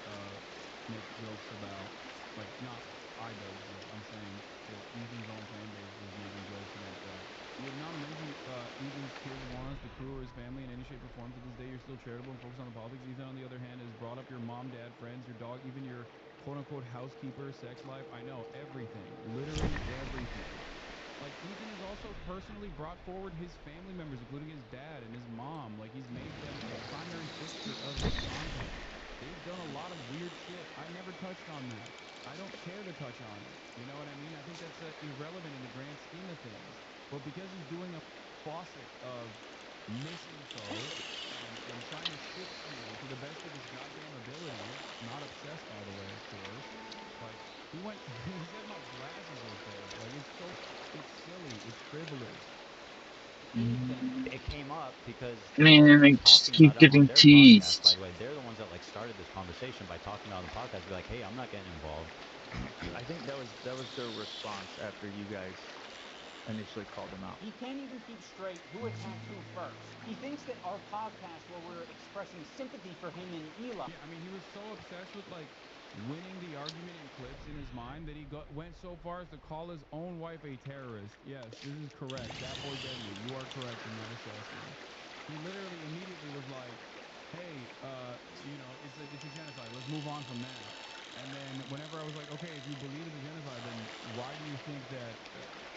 make jokes about. Like, not iDubbbz, I'm saying that Ethan's own fan base was making jokes about that. You have not mentioned Ethan's kids once, the crew, or his family in any shape or form. To this day, you're still charitable and focused on the politics. Ethan, on the other hand, has brought up your mom, dad, friends, your dog, even your quote-unquote housekeeper, sex life. I know, everything. Literally everything. Like, Ethan has also personally brought forward his family members, including his dad and his mom. Like, he's made them a primary fixture of his content. They've done a lot of weird shit. I never touched on that. I don't care to touch on it. You know what I mean? I think that's irrelevant in the grand scheme of things. But because he's doing a faucet of misinfo and trying to fix me to the best of his goddamn ability, not obsessed, by the way, of course, like, he said my glasses are fake. Like, it's silly, it's frivolous. It came up because Man, I just keep getting teased. Podcast, by the way, they're the ones that like started this conversation by talking about the podcast. Be like, hey, I'm not getting involved. I think that was their response after you guys initially called him out. He can't even keep straight who attacked who first. He thinks that our podcast, where we're expressing sympathy for him and Eli. Yeah, I mean, he was so obsessed with like winning the argument in clips in his mind that he went so far as to call his own wife a terrorist. Yes, this is correct. That boy deadly. You are correct in that assessment. He literally immediately was like, "Hey, you know, it's a genocide. Let's move on from that." And then whenever I was like, "Okay, if you believe it's a genocide, then why do you think that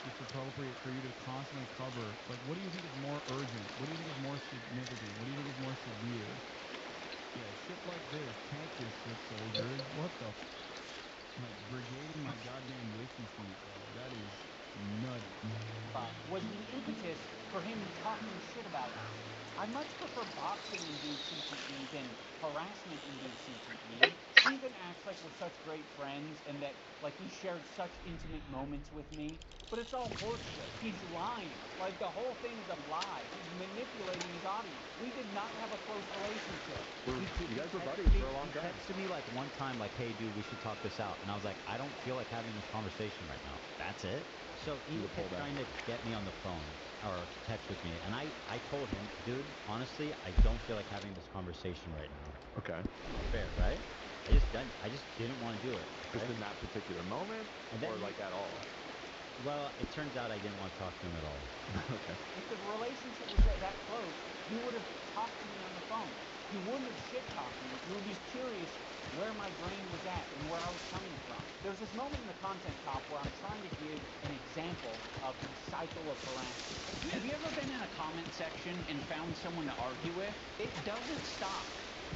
it's appropriate for you to constantly cover? Like, what do you think is more urgent? What do you think is more significant? What do you think is more severe?" Yeah, shit like this. Tank this, foot soldiers. What the? Like, brigading my goddamn whiskey street, bro. That is nutty. Was the impetus for him talking shit about us. I much prefer boxing-induced CTE than harassment-induced CTE. Ethan acts like we're such great friends and that, like, he shared such intimate moments with me. But it's all horseshit. He's lying. Like, the whole thing is a lie. He's manipulating his audience. We did not have a close relationship. You guys were buddies for a long time. He texted me like one time, like, "Hey, dude, we should talk this out." And I was like, "I don't feel like having this conversation right now." That's it. So he kept trying to get me on the phone or text with me, and I told him, "Dude, honestly, I don't feel like having this conversation right now." Okay. Fair, right? I just didn't want to do it. Just in that particular moment, and then or like at all? Well, it turns out I didn't want to talk to him at all. Okay. If the relationship was that close, he would have talked to me on the phone. He wouldn't have shit-talked me. He would be curious where my brain was at and where I was coming from. There's this moment in the content top where I'm trying to give an example of the cycle of harassment. Have you ever been in a comment section and found someone to argue with? It doesn't stop.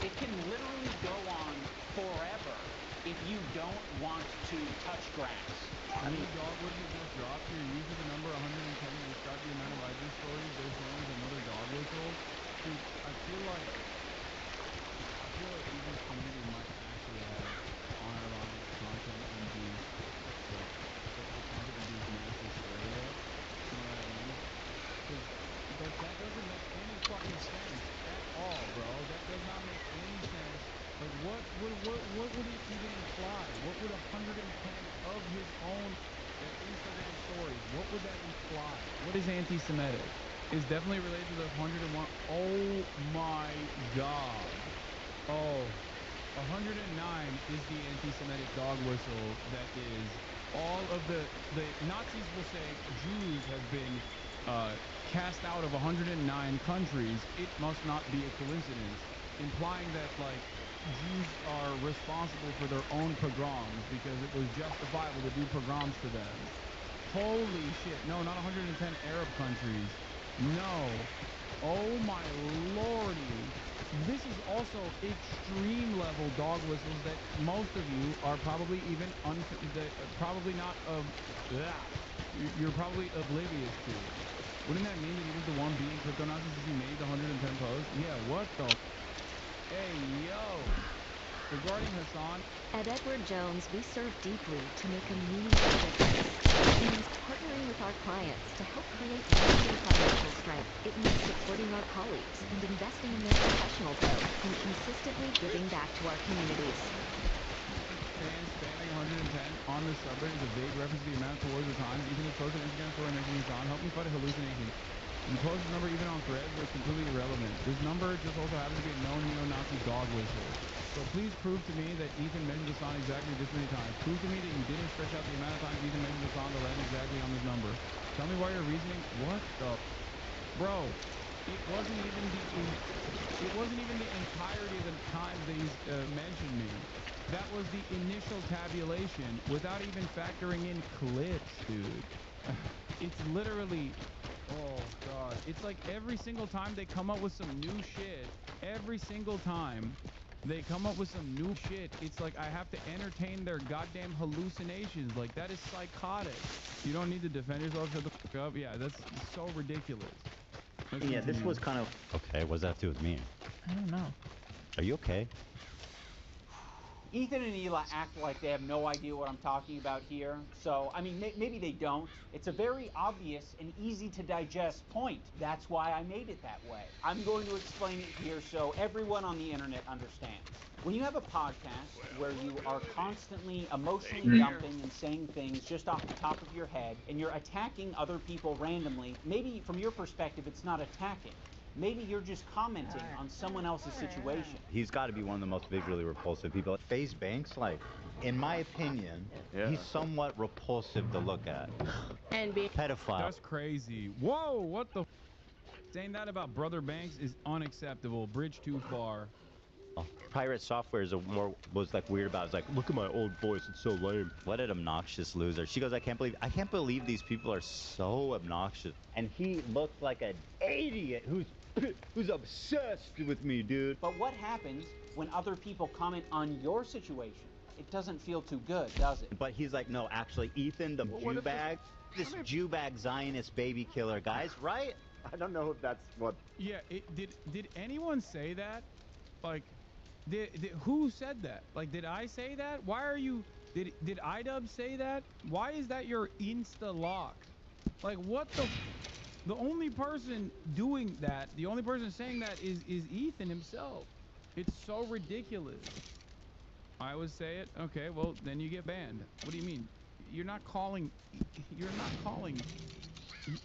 It can literally go on forever if you don't want to touch grass. I mean, dog whistle just dropped here. Usually the number 110 to describe the amount of IG stories they're showing is another dog whistle. Dude, I feel like Eva's community might actually have unironic content-induced, like, content-induced mass hysteria. You know what I mean? Because that doesn't make any fucking sense at all, bro. That does not make any sense. Like, what would it even imply? What would 110 of his own Instagram stories, what would that imply? What is anti-Semitic? Is definitely related to the 101. Oh my god. Oh, 109 is the anti-Semitic dog whistle that is all of the Nazis will say Jews have been cast out of 109 countries. It must not be a coincidence, implying that, like, Jews are responsible for their own pogroms because it was justifiable to do pogroms to them. Holy shit. No, not 110 Arab countries. No. Oh my lordy. This is also extreme level dog whistles that most of you are probably even probably not you're probably oblivious to. Wouldn't that mean that he was the one being crypto Nazis as he made the 110 posts? Yeah, what the? Hey, yo. Regarding Hassan. At Edward Jones, we serve deeply to make a meaningful difference. It means partnering with our clients to help create lasting financial strength. It means supporting our colleagues and investing in their professional growth and consistently giving back to our communities. Fans spamming 110 on the subreddit is a vague reference to the amount towards the time. Even the post on Instagram story mentioning Hassan. Help me fight a hallucination. You post this number even on threads, but it's completely irrelevant. This number just also happens to be a known neo-Nazi dog whistle. So please prove to me that Ethan mentioned Hassan exactly this many times. Prove to me that you didn't stretch out the amount of times Ethan mentioned Hassan to land exactly on this number. Tell me why you're reasoning. What the? Bro, it wasn't even the entirety of the times that he's mentioned me. That was the initial tabulation without even factoring in clips, dude. It's literally... Oh, God. It's like every single time they come up with some new shit, every single time they come up with some new shit, it's like I have to entertain their goddamn hallucinations. Like, that is psychotic. You don't need to defend yourself. Shut the fuck up. Yeah, that's so ridiculous. Let's Yeah, this continue. was kind of... Okay, what does that have to do with me? I don't know. Are you okay? Ethan and Ela act like they have no idea what I'm talking about here. So, I mean, maybe they don't. It's a very obvious and easy to digest point. That's why I made it that way. I'm going to explain it here so everyone on the internet understands. When you have a podcast where you are constantly emotionally dumping and saying things just off the top of your head, and you're attacking other people randomly, maybe from your perspective it's not attacking. Maybe you're just commenting on someone else's situation. He's got to be one of the most visually repulsive people. FaZe Banks, like, in my opinion, he's somewhat repulsive to look at. And be pedophile. That's crazy. Whoa, what the? Saying that about Brother Banks is unacceptable. Bridge too far. Pirate Software was like weird about it. It's like, look at my old voice, it's so lame. What an obnoxious loser. She goes, I can't believe these people are so obnoxious. And he looked like an idiot who's obsessed with me, dude. But what happens when other people comment on your situation? It doesn't feel too good, does it? But he's like, no, actually, Ethan, the Jew bag, this Jew bag Zionist baby killer, guys, right? I don't know if that's what. Yeah, did anyone say that? Like, who said that? Like, did I say that? Why are you? Did iDub say that? Why is that your Insta lock? Like, what the? The only person doing that, the only person saying that is Ethan himself. It's so ridiculous. I would say it. Okay, well then you get banned. What do you mean? You're not calling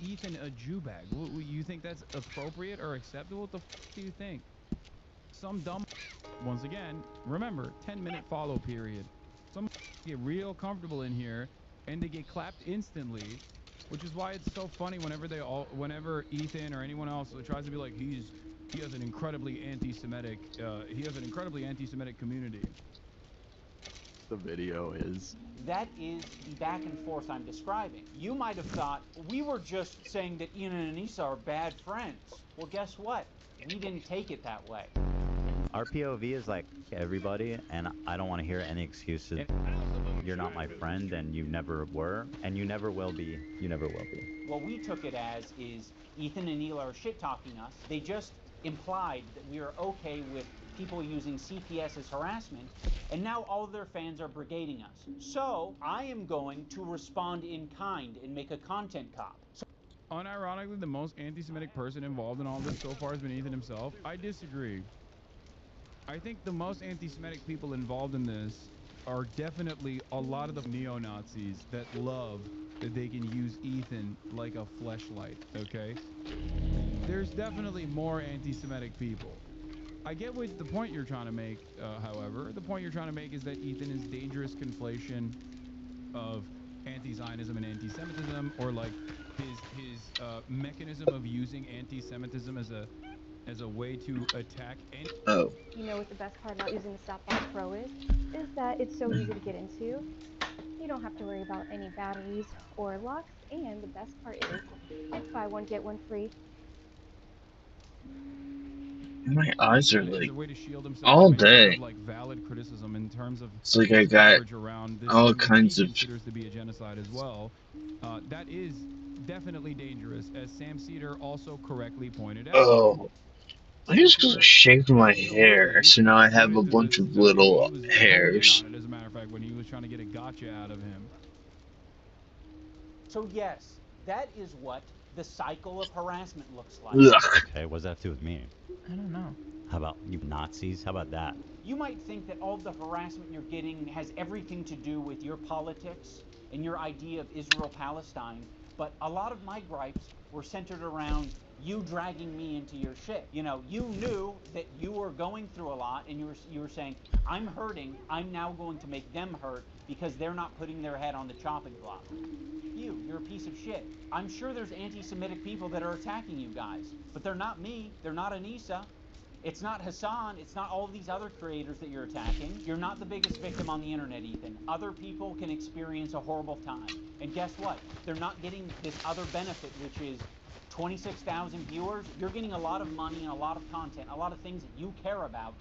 Ethan a Jew bag. You think that's appropriate or acceptable? What the do you think? Some dumb. Once again, remember, 10-minute follow period. Some get real comfortable in here, and they get clapped instantly, which is why it's so funny whenever Ethan or anyone else tries to be like he has an incredibly anti-Semitic community. The video is. That is the back and forth I'm describing. You might have thought we were just saying that Ian and Anissa are bad friends. Well, guess what? We didn't take it that way. Our POV is like everybody, and I don't want to hear any excuses. You're not my friend, and you never were, and you never will be. You never will be. What we took it as is Ethan and Neil are shit-talking us. They just implied that we are okay with people using CPS as harassment, and now all of their fans are brigading us. So I am going to respond in kind and make a content cop. Unironically, the most anti-Semitic person involved in all this so far has been Ethan himself. I disagree. I think the most anti-Semitic people involved in this are definitely a lot of the neo-Nazis that love that they can use Ethan like a fleshlight, okay? There's definitely more anti-Semitic people. I get what the point you're trying to make, however. The point you're trying to make is that Ethan is dangerous conflation of anti-Zionism and anti-Semitism, or like his mechanism of using anti-Semitism as a way to attack any. Oh. You know what the best part about using the Stopbox Pro is that it's so easy to get into. You don't have to worry about any batteries or locks, and the best part is it's buy one get one free. My eyes are like a way to shield himself all from any sort day. of, like, valid criticism in terms of It's like I got coverage around this all thing that kinds he of. considers to be a genocide as well. That is definitely dangerous, as Sam Cedar also correctly pointed out. Oh, I just shaved my hair, so now I have a bunch of little hairs. As a matter of fact, when he was trying to get a gotcha out of him. So yes, that is what the cycle of harassment looks like. Ugh. Okay, what's that have to do with me? I don't know. How about you Nazis? How about that? You might think that all the harassment you're getting has everything to do with your politics and your idea of Israel-Palestine, but a lot of my gripes were centered around you dragging me into your shit. You know, you knew that you were going through a lot, and you were saying, I'm hurting, I'm now going to make them hurt because they're not putting their head on the chopping block. You're a piece of shit. I'm sure there's anti-Semitic people that are attacking you guys, but they're not me, they're not Anissa. It's not Hassan, it's not all of these other creators that you're attacking. You're not the biggest victim on the internet, Ethan. Other people can experience a horrible time. And guess what? They're not getting this other benefit, which is 26,000 viewers. You're getting a lot of money and a lot of content, a lot of things that you care about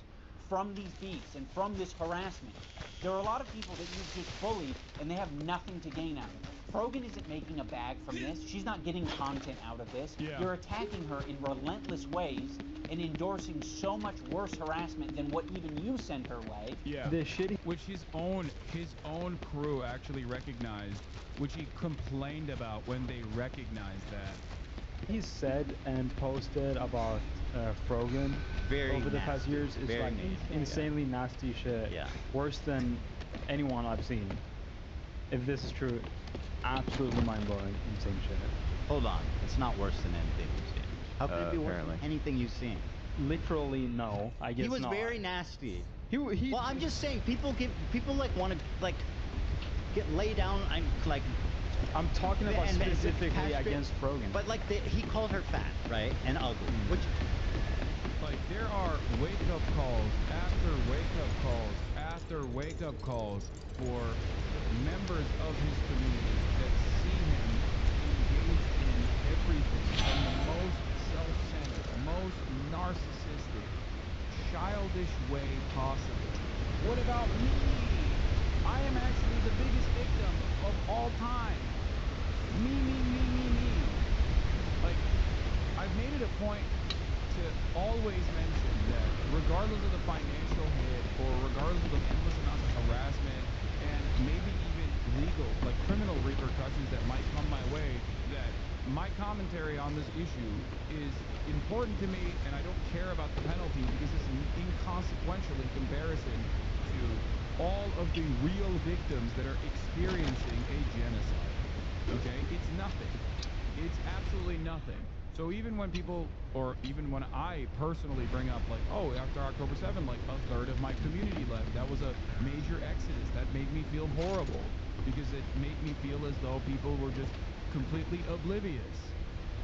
from these beats and from this harassment. There are a lot of people that you've just bullied and they have nothing to gain out of it. Frogan isn't making a bag from this. She's not getting content out of this. Yeah. You're attacking her in relentless ways and endorsing so much worse harassment than what even you sent her way. Yeah. The shitty, which his own crew actually recognized, which he complained about when they recognized that. he said and posted about Frogan over the past years is Very like nasty. insanely nasty shit. Yeah. Worse than anyone I've seen. If this is true, absolutely mind-blowing, insane shit. Hold on, it's not worse than anything you've seen. How could it be worse than anything you've seen? Literally, no. I guess He was not. very nasty. Well, I'm just saying, people like want to like get lay down. I'm talking about and specifically against Frogan. But like he called her fat, right, and ugly, which like there are wake-up calls after wake-up calls after wake-up calls for members of his community that see him engaged in everything from the most self-centered, most narcissistic, childish way possible. What about me? I am actually the biggest victim of all time. Me. Like, I've made it a point to always mention that regardless of the financial hit or regardless of the endless amounts of harassment and maybe even legal, like criminal repercussions that might come my way, that my commentary on this issue is important to me, and I don't care about the penalty because it's inconsequential in comparison to all of the real victims that are experiencing a genocide. Okay? It's nothing. It's absolutely nothing. So even when people, or even when I personally bring up like, oh, after October 7th, like a third of my community left, that was a major exodus. That made me feel horrible because it made me feel as though people were just completely oblivious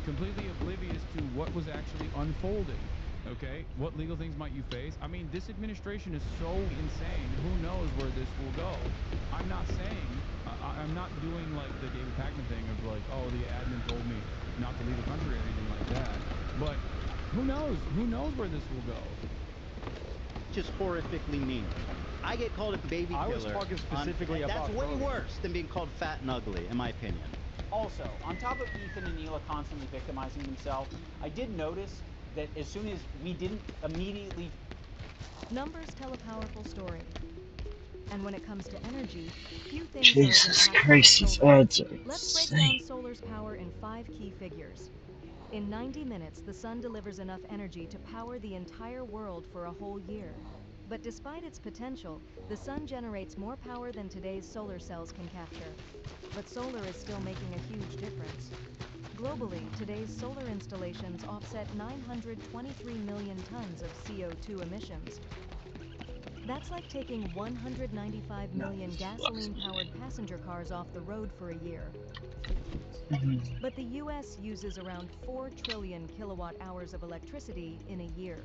to what was actually unfolding. Okay, what legal things might you face? I mean, this administration is so insane. Who knows where this will go? I'm not saying, I'm not doing like the David Pakman thing of like, oh, the admin told me not to leave the country or anything like that. But who knows? Who knows where this will go? Just horrifically mean. I get called a baby killer. I was talking specifically about that's way Frogan. worse than being called fat and ugly, in my opinion. Also, on top of Ethan and Neela constantly victimizing themselves, I did notice that as soon as we didn't immediately... Numbers tell a powerful story. And when it comes to energy, few things Jesus are as impactful Christ, as these solar. ads are Let's break down insane. solar's power in 5 key figures. In 90 minutes, the sun delivers enough energy to power the entire world for a whole year. But despite its potential, the sun generates more power than today's solar cells can capture. But solar is still making a huge difference. Globally, today's solar installations offset 923 million tons of CO2 emissions. That's like taking 195 million gasoline-powered passenger cars off the road for a year. But the U.S. uses around 4 trillion kilowatt-hours of electricity in a year.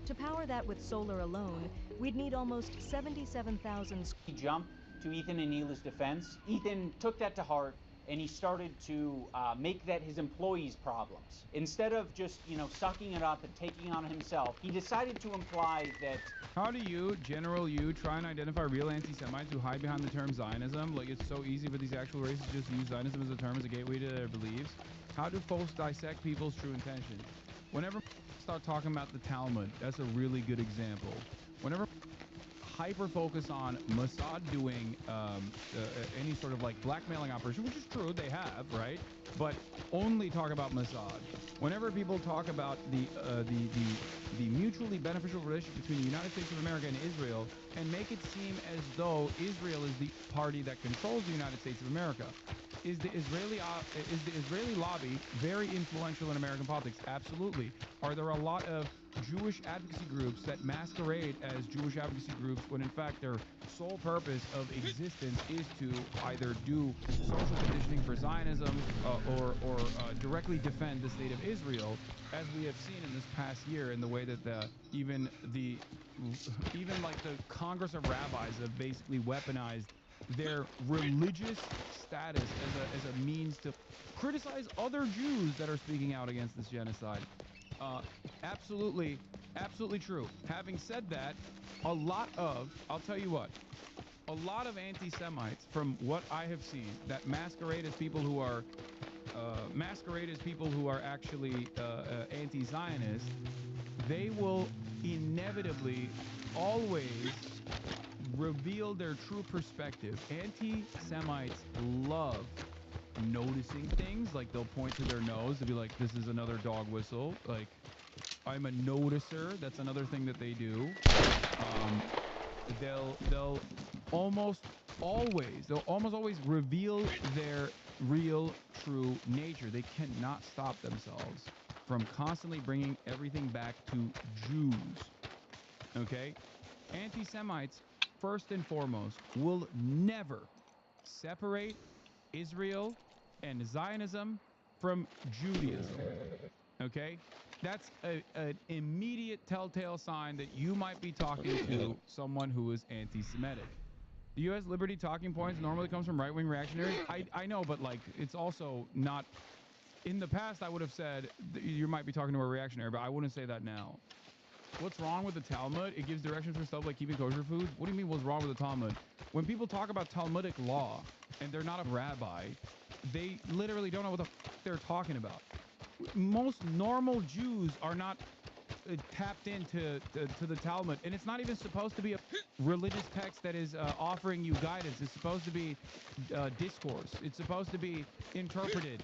To power that with solar alone, we'd need almost 77,000... Jump to Ethan and Neela's defense. Ethan took that to heart, and he started to make that his employees' problems. Instead of just, sucking it up and taking it on himself, he decided to imply that... How do you, General you, try and identify real anti-Semites who hide behind the term Zionism? Like, it's so easy for these actual races to just use Zionism as a term, as a gateway to their beliefs. How do folks dissect people's true intentions? Whenever start talking about the Talmud, that's a really good example. Whenever hyper-focus on Mossad doing any sort of like blackmailing operation, which is true, they have, right? But only talk about Mossad. Whenever people talk about the mutually beneficial relationship between the United States of America and Israel, and make it seem as though Israel is the party that controls the United States of America. Is the Israeli lobby very influential in American politics? Absolutely. Are there a lot of Jewish advocacy groups that masquerade as Jewish advocacy groups when in fact their sole purpose of existence is to either do social conditioning for Zionism or directly defend the state of Israel, as we have seen in this past year in the way that even like the Congress of Rabbis have basically weaponized their religious status as a means to criticize other Jews that are speaking out against this genocide. Absolutely true. Having said that, I'll tell you what, a lot of anti-Semites, from what I have seen, that masquerade as people who are actually anti-Zionist, they will inevitably always reveal their true perspective. Anti-Semites love noticing things. Like, they'll point to their nose and be like, this is another dog whistle. Like, I'm a noticer. That's another thing that they do. They'll almost always reveal their real, true nature. They cannot stop themselves from constantly bringing everything back to Jews. Okay? Anti-Semites, first and foremost, will never separate Israel and Zionism from Judaism. Okay? That's an immediate telltale sign that you might be talking to someone who is anti-Semitic. The U.S. Liberty talking points normally comes from right-wing reactionaries. I know, but like, it's also not. In the past, I would have said you might be talking to a reactionary, but I wouldn't say that now. What's wrong with the Talmud? It gives directions for stuff like keeping kosher food. What do you mean what's wrong with the Talmud? When people talk about Talmudic law and they're not a rabbi, they literally don't know what the fuck they're talking about. Most normal Jews are not tapped into the Talmud, and it's not even supposed to be a religious text that is offering you guidance. It's supposed to be discourse. It's supposed to be interpreted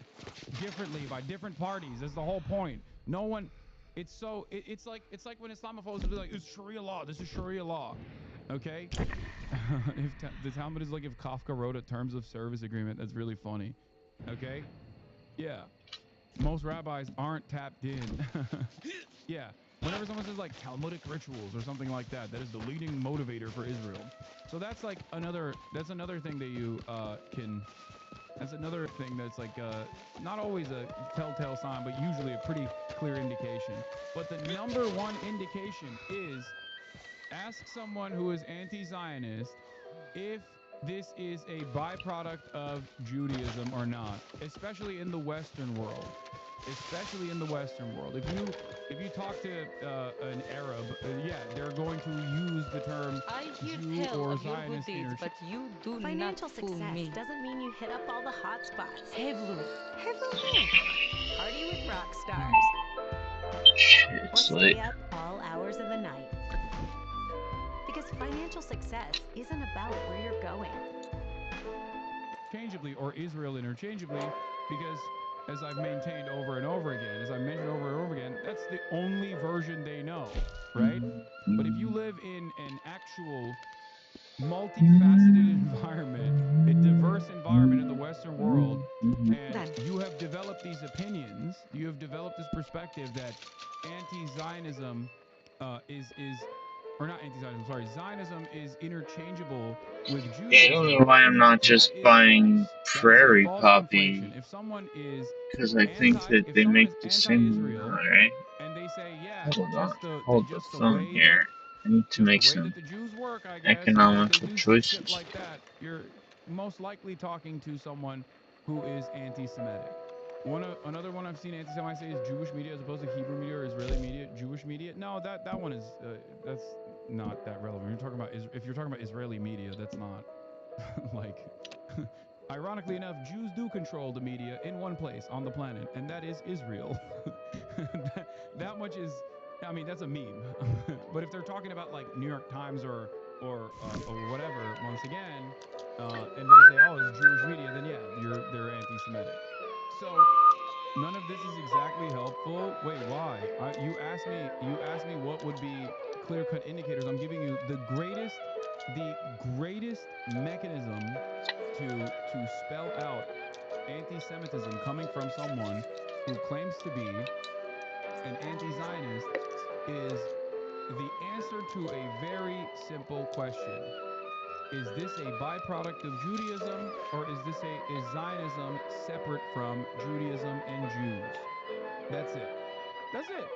differently by different parties. That's the whole point. No one. It's like when Islamophobes will be like, it's Sharia law. This is Sharia law. Okay. If the Talmud is like if Kafka wrote a terms of service agreement, that's really funny. Okay. Yeah. Most rabbis aren't tapped in. Yeah. Whenever someone says like Talmudic rituals or something like that, that is the leading motivator for Israel. So that's like another thing that you that's another thing that's like not always a telltale sign, but usually a pretty clear indication. But the number one indication is ask someone who is anti-Zionist if this is a byproduct of Judaism or not, especially in the Western world. Especially in the Western world. If you talk to an Arab, yeah, they're going to use the term Jew or Zionist interchange. But you do Financial not fool success me. Doesn't mean you hit up all the hot spots. Heavily. Party with rock stars. Or stay up all hours of the night. Because financial success isn't about where you're going. Interchangeably or Israel interchangeably, because as I've maintained over and over again, as I've mentioned over and over again, that's the only version they know, right? But if you live in an actual multifaceted environment, a diverse environment in the Western world, and you have developed these opinions, you have developed this perspective that anti-Zionism or not anti-Zionism, sorry, Zionism is interchangeable with Judaism. I don't know why I'm not just buying Prairie Poppy, someone is because I think that they make the same, right? and they say, yeah, Hold the phone here. I need to make some the Jews work, I guess, economical they do choices. shit like that. You're most likely talking to someone who is anti-Semitic. Another one I've seen anti-Semitic say is Jewish media as opposed to Hebrew media or Israeli media. Jewish media, no, that one is that's not that relevant. You're talking about if you're talking about Israeli media, that's not like. Ironically enough, Jews do control the media in one place on the planet, and that is Israel. that much is, I mean, that's a meme. But if they're talking about like New York Times or whatever, once again, and they say, oh, it's Jewish media, then yeah, they're anti-Semitic. So none of this is exactly helpful. Wait, why? You asked me what would be clear-cut indicators. I'm giving you the greatest mechanism to spell out anti-Semitism coming from someone who claims to be an anti-Zionist is the answer to a very simple question. Is this a byproduct of Judaism, or is Zionism separate from Judaism and Jews? That's it. That's it.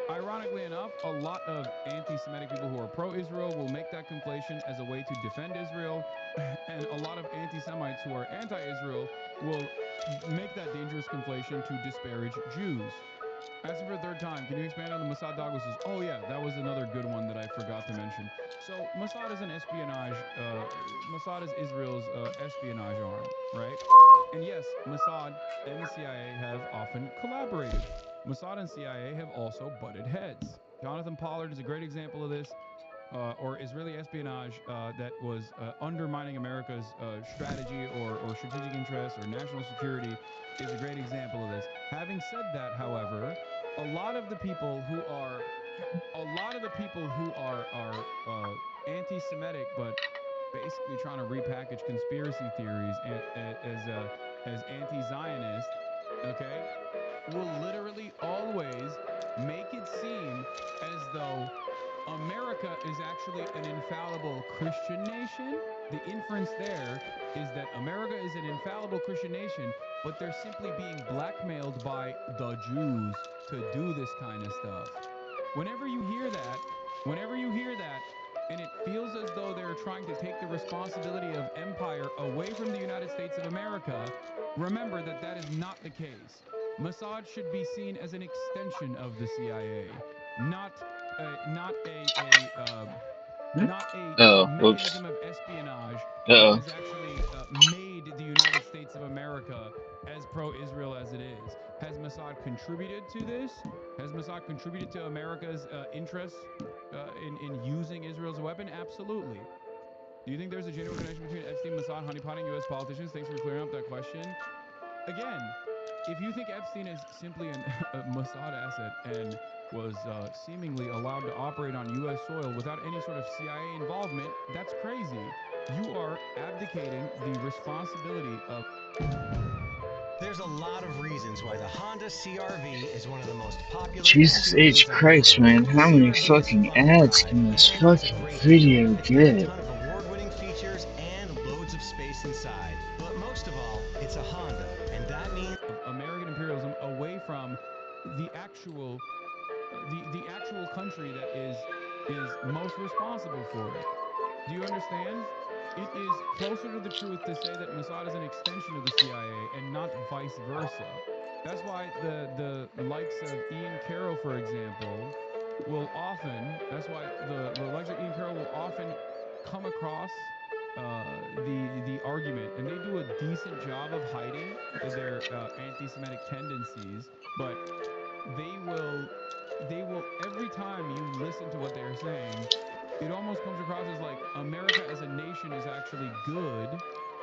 Ironically enough, a lot of anti-Semitic people who are pro-Israel will make that conflation as a way to defend Israel, and a lot of anti-Semites who are anti-Israel will make that dangerous conflation to disparage Jews. Asking for a third time, can you expand on the Mossad dog whistles? Oh yeah, that was another good one that I forgot to mention. So Mossad is an espionage. Mossad is Israel's espionage arm, right? And yes, Mossad and the CIA have often collaborated. Mossad and CIA have also butted heads. Jonathan Pollard is a great example of this. Or Israeli espionage that was undermining America's strategy or strategic interests or national security is a great example of this. Having said that, however, a lot of the people who are anti-Semitic, but basically trying to repackage conspiracy theories as anti-Zionist, okay, will literally always make it seem as though America is actually an infallible Christian nation. The inference there is that America is an infallible Christian nation, but they're simply being blackmailed by the Jews to do this kind of stuff. Whenever you hear that, and it feels as though they're trying to take the responsibility of empire away from the United States of America, remember that that is not the case. Mossad should be seen as an extension of the CIA, not Oh, whoops. mechanism of espionage that Uh-oh. has actually made the United States of America as pro-Israel as it is. Has Mossad contributed to this? Has Mossad contributed to America's interests in using Israel as a weapon? Absolutely. Do you think there's a genuine connection between Epstein, Mossad, honeypotting U.S. politicians? Thanks for clearing up that question. Again, if you think Epstein is simply a Mossad asset and was seemingly allowed to operate on U.S. soil without any sort of CIA involvement, that's crazy. You are abdicating the responsibility of... There's a lot of reasons why the Honda CR-V is one of the most popular Jesus H. SUVs on the Christ, road. man. How many CR-V is fucking fun to ads drive, can this and it's a fucking great video deal. It's got a get? ton of award-winning features and loads of space inside. But most of all, it's a Honda, and that means American imperialism away from the actual country that is most responsible for it. Do you understand? It is closer to the truth to say that Mossad is an extension of the CIA and not vice versa. That's why the likes of Ian Carroll, for example, will often. That's why the likes of Ian Carroll will often come across the argument, and they do a decent job of hiding their anti-Semitic tendencies, but they will every time you listen to what they're saying, it almost comes across as like America as a nation is actually good,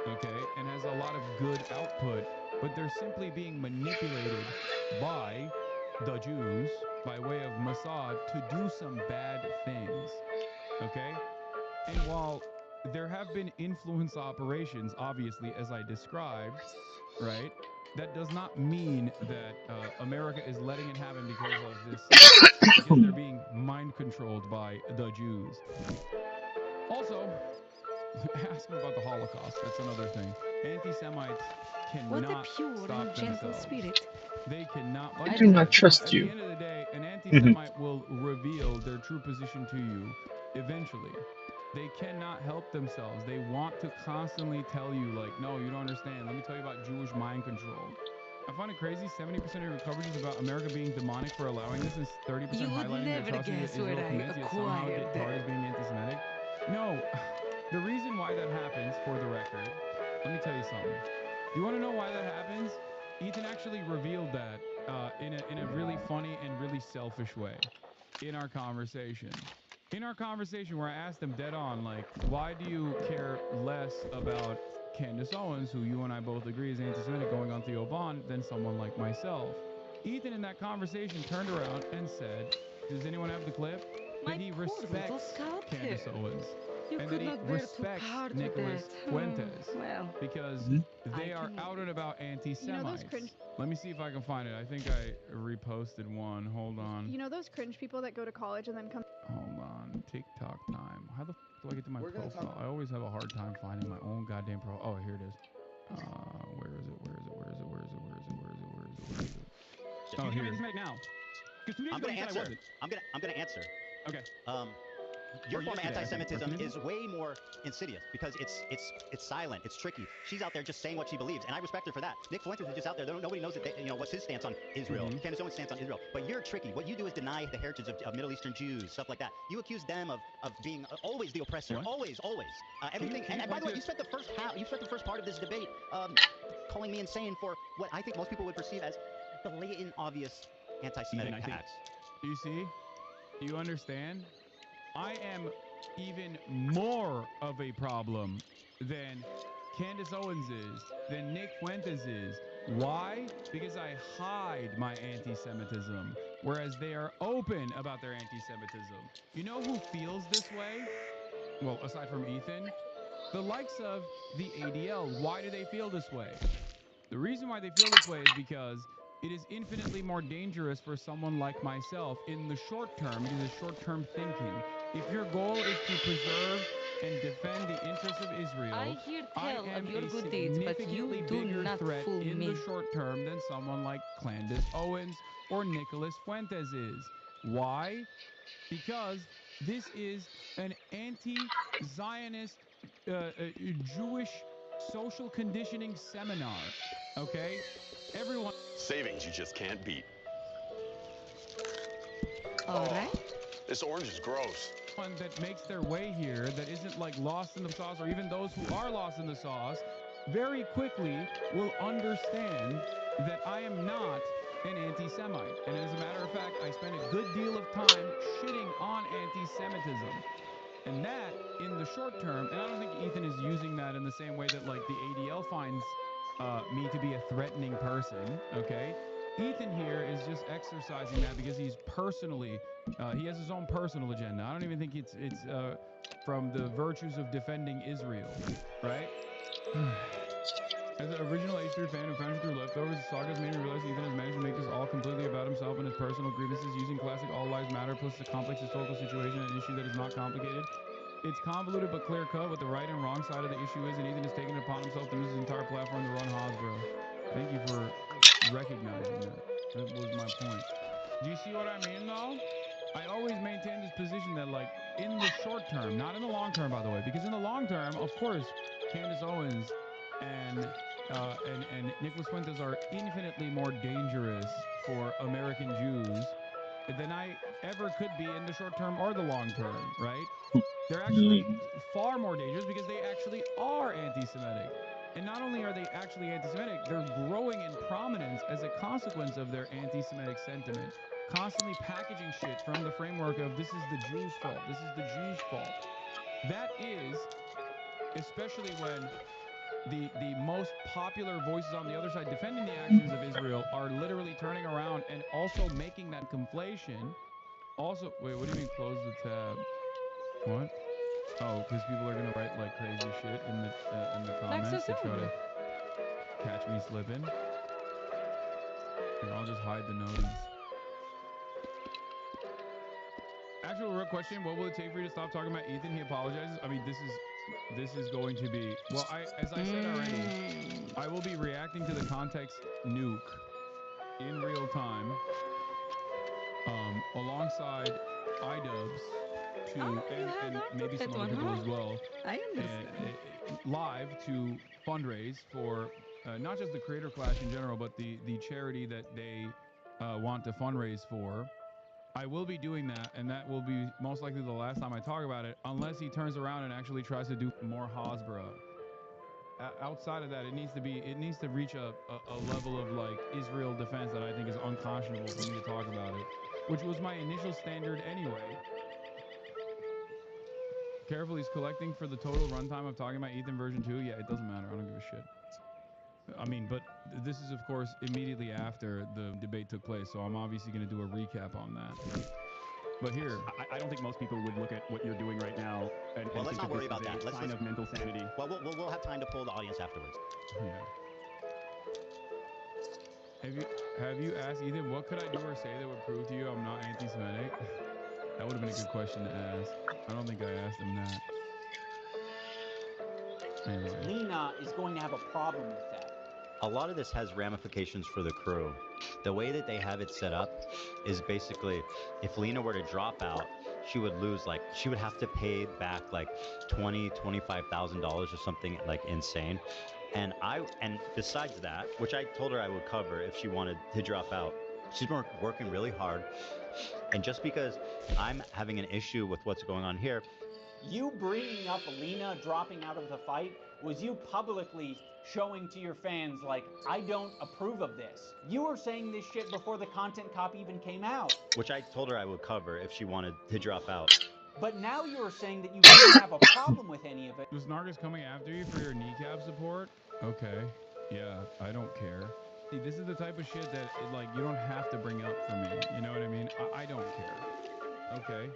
okay, and has a lot of good output, but they're simply being manipulated by the Jews by way of Mossad to do some bad things, okay? And while there have been influence operations, obviously, as I described, right? That does not mean that America is letting it happen because of this, because they're being mind controlled by the Jews. Also, ask them about the Holocaust. That's another thing. Anti-Semites cannot stop themselves. They cannot. Like I I do not said, trust at you. the end of the day, an anti-Semite will reveal their true position to you eventually. They cannot help themselves. They want to constantly tell you, like, no, you don't understand. Let me tell you about Jewish mind control. I find it crazy. 70% of your coverage is about America being demonic for allowing this, and 30% highlighting the atrocities that Israel commits, yet somehow get tarred as being anti-Semitic. No, the reason why that happens, for the record, let me tell you something. Do you want to know why that happens? Ethan actually revealed that in a really funny and really selfish way in our conversation. In our conversation where I asked him dead on, like, why do you care less about Candace Owens, who you and I both agree is anti-Semitic, going on Theo Vaughn than someone like myself? Ethan in that conversation turned around and said, does anyone have the clip? That he respects Candace Owens. And that he respects Nicholas Fuentes because they are out and about anti-Semites. Let me see if I can find it. I think I reposted one. Hold on. You know those cringe people that go to college and then come... Hold on. TikTok time. How the f do I get to my profile? I always have a hard time finding my own goddamn profile. Oh, here it is. Where is it? Oh, here. I'm gonna answer. I'm gonna answer. Okay. Your form of anti-Semitism is way more insidious because it's silent, it's tricky. She's out there just saying what she believes, and I respect her for that. Nick Fuentes is just out there. Nobody knows that what's his stance on Israel. Candace Owens' stance on Israel. But you're tricky. What you do is deny the heritage of Middle Eastern Jews, stuff like that. You accuse them of being always the oppressor, always. Everything. And by the way, you spent the first part of this debate calling me insane for what I think most people would perceive as blatant, obvious anti-Semitic acts. You see? Do you understand? I am even more of a problem than Candace Owens is, than Nick Fuentes is. Why? Because I hide my anti-Semitism, whereas they are open about their anti-Semitism. You know who feels this way? Well, aside from Ethan, the likes of the ADL. Why do they feel this way? The reason why they feel this way is because it is infinitely more dangerous for someone like myself in the short term. It is short-term thinking. If your goal is to preserve and defend the interests of Israel, I hear I tell am of your a good deeds, but you significantly do bigger not threat fool in me. the short term than someone like Candace Owens or Nicholas Fuentes is. Why? Because this is an anti-Zionist Jewish social conditioning seminar, okay? Everyone... Savings you just can't beat. All right. This orange is gross. One that makes their way here, that isn't like lost in the sauce, or even those who are lost in the sauce, very quickly will understand that I am not an anti-Semite. And as a matter of fact, I spend a good deal of time shitting on anti-Semitism. And that, in the short term, and I don't think Ethan is using that in the same way that, like, the ADL finds me to be a threatening person, okay? Ethan here is just exercising that because he's personally, he has his own personal agenda. I don't even think it's from the virtues of defending Israel, right? As an original H3 fan who found you through leftovers, the sagas made me realize Ethan has managed to make this all completely about himself and his personal grievances using classic All Lives Matter plus the complex historical situation and issue that is not complicated. It's convoluted but clear cut what the right and wrong side of the issue is, and Ethan has taken it upon himself to use his entire platform to run Hasbro. Thank you for recognizing that. That was my point. Do you see what I mean, though? I always maintain this position that, like, in the short term, not in the long term, by the way, because in the long term, of course, Candace Owens and Nicholas Fuentes are infinitely more dangerous for American Jews than I ever could be in the short term or the long term, right? They're actually far more dangerous because they actually are anti-Semitic. And not only are they actually anti-Semitic, they're growing in prominence as a consequence of their anti-Semitic sentiment. Constantly packaging shit from the framework of this is the Jews' fault, this is the Jews' fault. That is, especially when the most popular voices on the other side defending the actions of Israel are literally turning around and also making that conflation. Also, wait, what do you mean close the tab? What? Oh, because people are gonna write like crazy shit in the comments to try to catch me slipping. Here, I'll just hide the noties. Actual real question: what will it take for you to stop talking about Ethan? He apologizes. I mean, this is going to be well. As I said already, I will be reacting to the context nuke in real time, alongside iDubbbz. And maybe some other people as well. I understand. Live to fundraise for not just the Creator Clash in general, but the charity that they want to fundraise for. I will be doing that, and that will be most likely the last time I talk about it, unless he turns around and actually tries to do more Hasbro. Outside of that, it needs to reach a level of like Israel defense that I think is unconscionable for me to talk about it, which was my initial standard anyway. Careful, he's collecting for the total runtime of talking about Ethan version 2. Yeah, it doesn't matter. I don't give a shit. I mean, but this is, of course, immediately after the debate took place, so I'm obviously going to do a recap on that. But here, I don't think most people would look at what you're doing right now and let's think not of worry this about as that. a sign of mental sanity. Well, we'll have time to pull the audience afterwards. Yeah. Have you asked Ethan, what could I do or say that would prove to you I'm not anti-Semitic? That would have been a good question to ask. I don't think I asked him that. Anyway. Lena is going to have a problem with that. A lot of this has ramifications for the crew. The way that they have it set up is basically, if Lena were to drop out, she would lose, like, she would have to pay back like $25,000 or something like insane. And besides that, which I told her I would cover if she wanted to drop out, she's been working really hard. And just because I'm having an issue with what's going on here, You bringing up Lena dropping out of the fight was you publicly showing to your fans, like, I don't approve of this. You were saying this shit before the content cop even came out. which I told her I would cover if she wanted to drop out. But now you are saying that you didn't have a problem with any of it. Was Nargis coming after you for your kneecap support? Okay. Yeah, I don't care. See, this is the type of shit that, like, you don't have to bring up for me. You know what I mean? I don't care. Okay.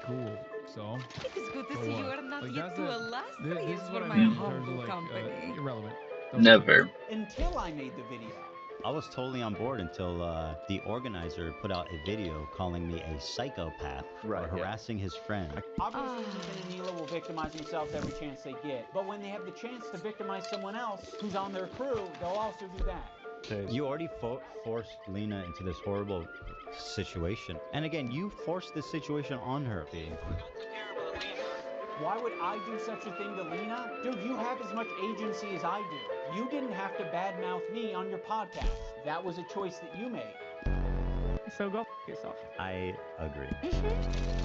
Cool. So? It is good to so see what? you are not Like, yet that's too the- illustrious this is what for I my mean in terms of, humble like, company. irrelevant. Never. Until I made the video. I was totally on board until the organizer put out a video calling me a psychopath for harassing his friend. Obviously, Ethan and Neela will victimize themselves every chance they get. But when they have the chance to victimize someone else who's on their crew, they'll also do that. You already forced Lena into this horrible situation. And again, you forced this situation on her, B. Why would I do such a thing to Lena? Dude, you have as much agency as I do. You didn't have to badmouth me on your podcast. That was a choice that you made. So go yourself. I agree.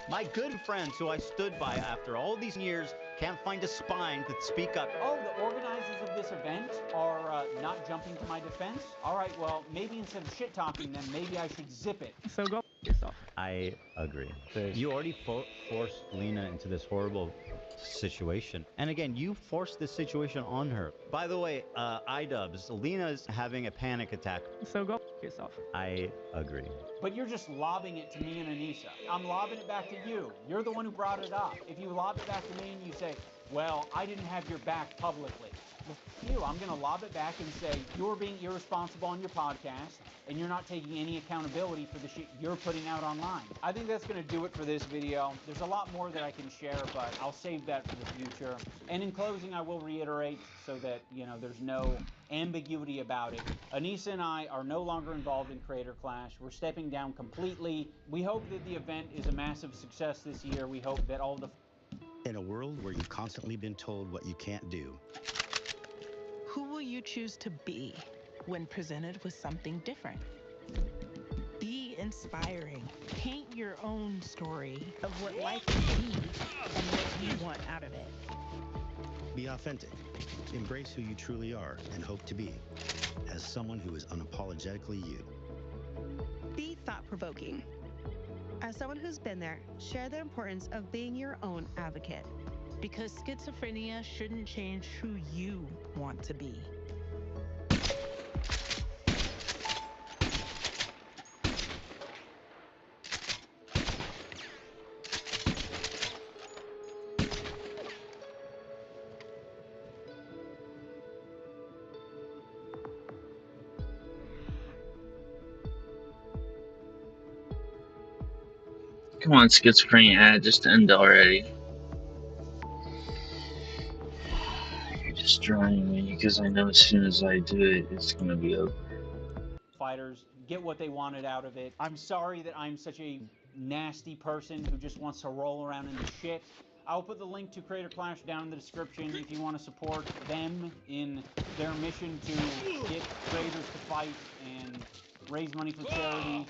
My good friends who I stood by after all these years can't find a spine to speak up. Oh, the organizers of this event are not jumping to my defense? All right, well, maybe instead of shit-talking them, maybe I should zip it. So go yourself. I agree. You already forced Lena into this horrible situation. And again, you forced this situation on her. By the way, iDubbbz, Lena's having a panic attack. So go yourself. I agree. But you're just lobbing it to me and Anissa. I'm lobbing it back to you. You're the one who brought it up. If you lob it back to me and you say, well, I didn't have your back publicly. Well, f you. I'm going to lob it back and say, you're being irresponsible on your podcast, and you're not taking any accountability for the shit you're putting out online. I think that's going to do it for this video. There's a lot more that I can share, but I'll save that for the future. And in closing, I will reiterate so that, you know, there's no ambiguity about it. Anissa and I are no longer involved in Creator Clash. We're stepping down completely. We hope that the event is a massive success this year. We hope that all the... In a world where you've constantly been told what you can't do, who will you choose to be when presented with something different? Be inspiring. Paint your own story of what life can be and what you want out of it. be authentic. Embrace who you truly are and hope to be, as someone who is unapologetically you. Be thought-provoking. As someone who's been there, share the importance of being your own advocate. Because schizophrenia shouldn't change who you want to be. Come on, schizophrenia ad, just end already. You're destroying me because I know as soon as I do it, it's gonna be over. Fighters get what they wanted out of it. I'm sorry that I'm such a nasty person who just wants to roll around in the shit. I'll put the link to Creator Clash down in the description if you want to support them in their mission to get creators to fight and raise money for charity.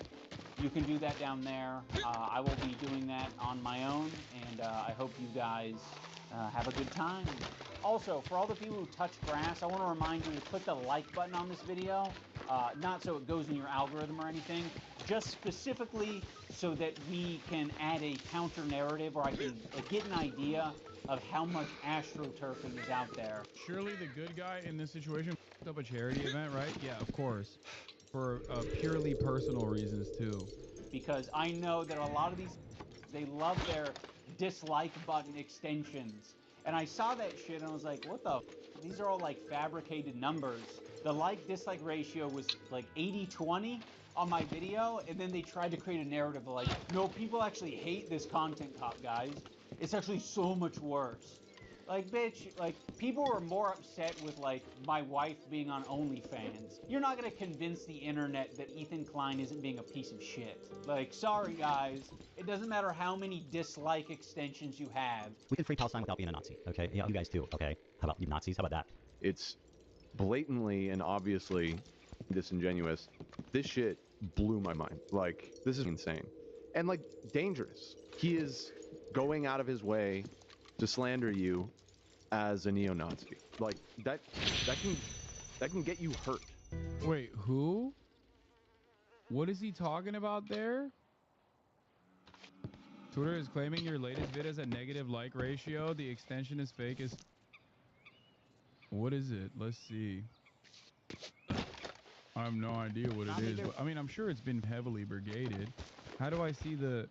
You can do that down there. I will be doing that on my own, and I hope you guys have a good time. Also, for all the people who touch grass, I want to remind you to click the like button on this video. Not so it goes in your algorithm or anything, just specifically so that we can add a counter narrative, or I can get an idea of how much astroturfing is out there. Surely the good guy in this situation f***ed up a charity event, right? Yeah, of course. For purely personal reasons, too. Because I know that a lot of these, they love their dislike button extensions. And I saw that shit and I was like, what the f? These are all like fabricated numbers. The like-dislike ratio was like 80-20 on my video, and then they tried to create a narrative of like, no, people actually hate this content cop, guys. It's actually so much worse. Like, bitch, like, people were more upset with, like, my wife being on OnlyFans. You're not gonna convince the internet that Ethan Klein isn't being a piece of shit. Like, sorry, guys. It doesn't matter how many dislike extensions you have. We can free Palestine without being a Nazi, okay? Yeah, you guys do, okay? How about you Nazis? How about that? It's blatantly and obviously disingenuous. This shit blew my mind. Like, this is insane. And, like, dangerous. He is going out of his way to slander you as a neo-Nazi. Like, that can get you hurt. Wait, who? What is he talking about there? Twitter is claiming your latest vid has a negative like ratio. The extension is fake. What is it? Let's see. I have no idea what it is, but I mean, I'm sure it's been heavily brigaded. How do I see the...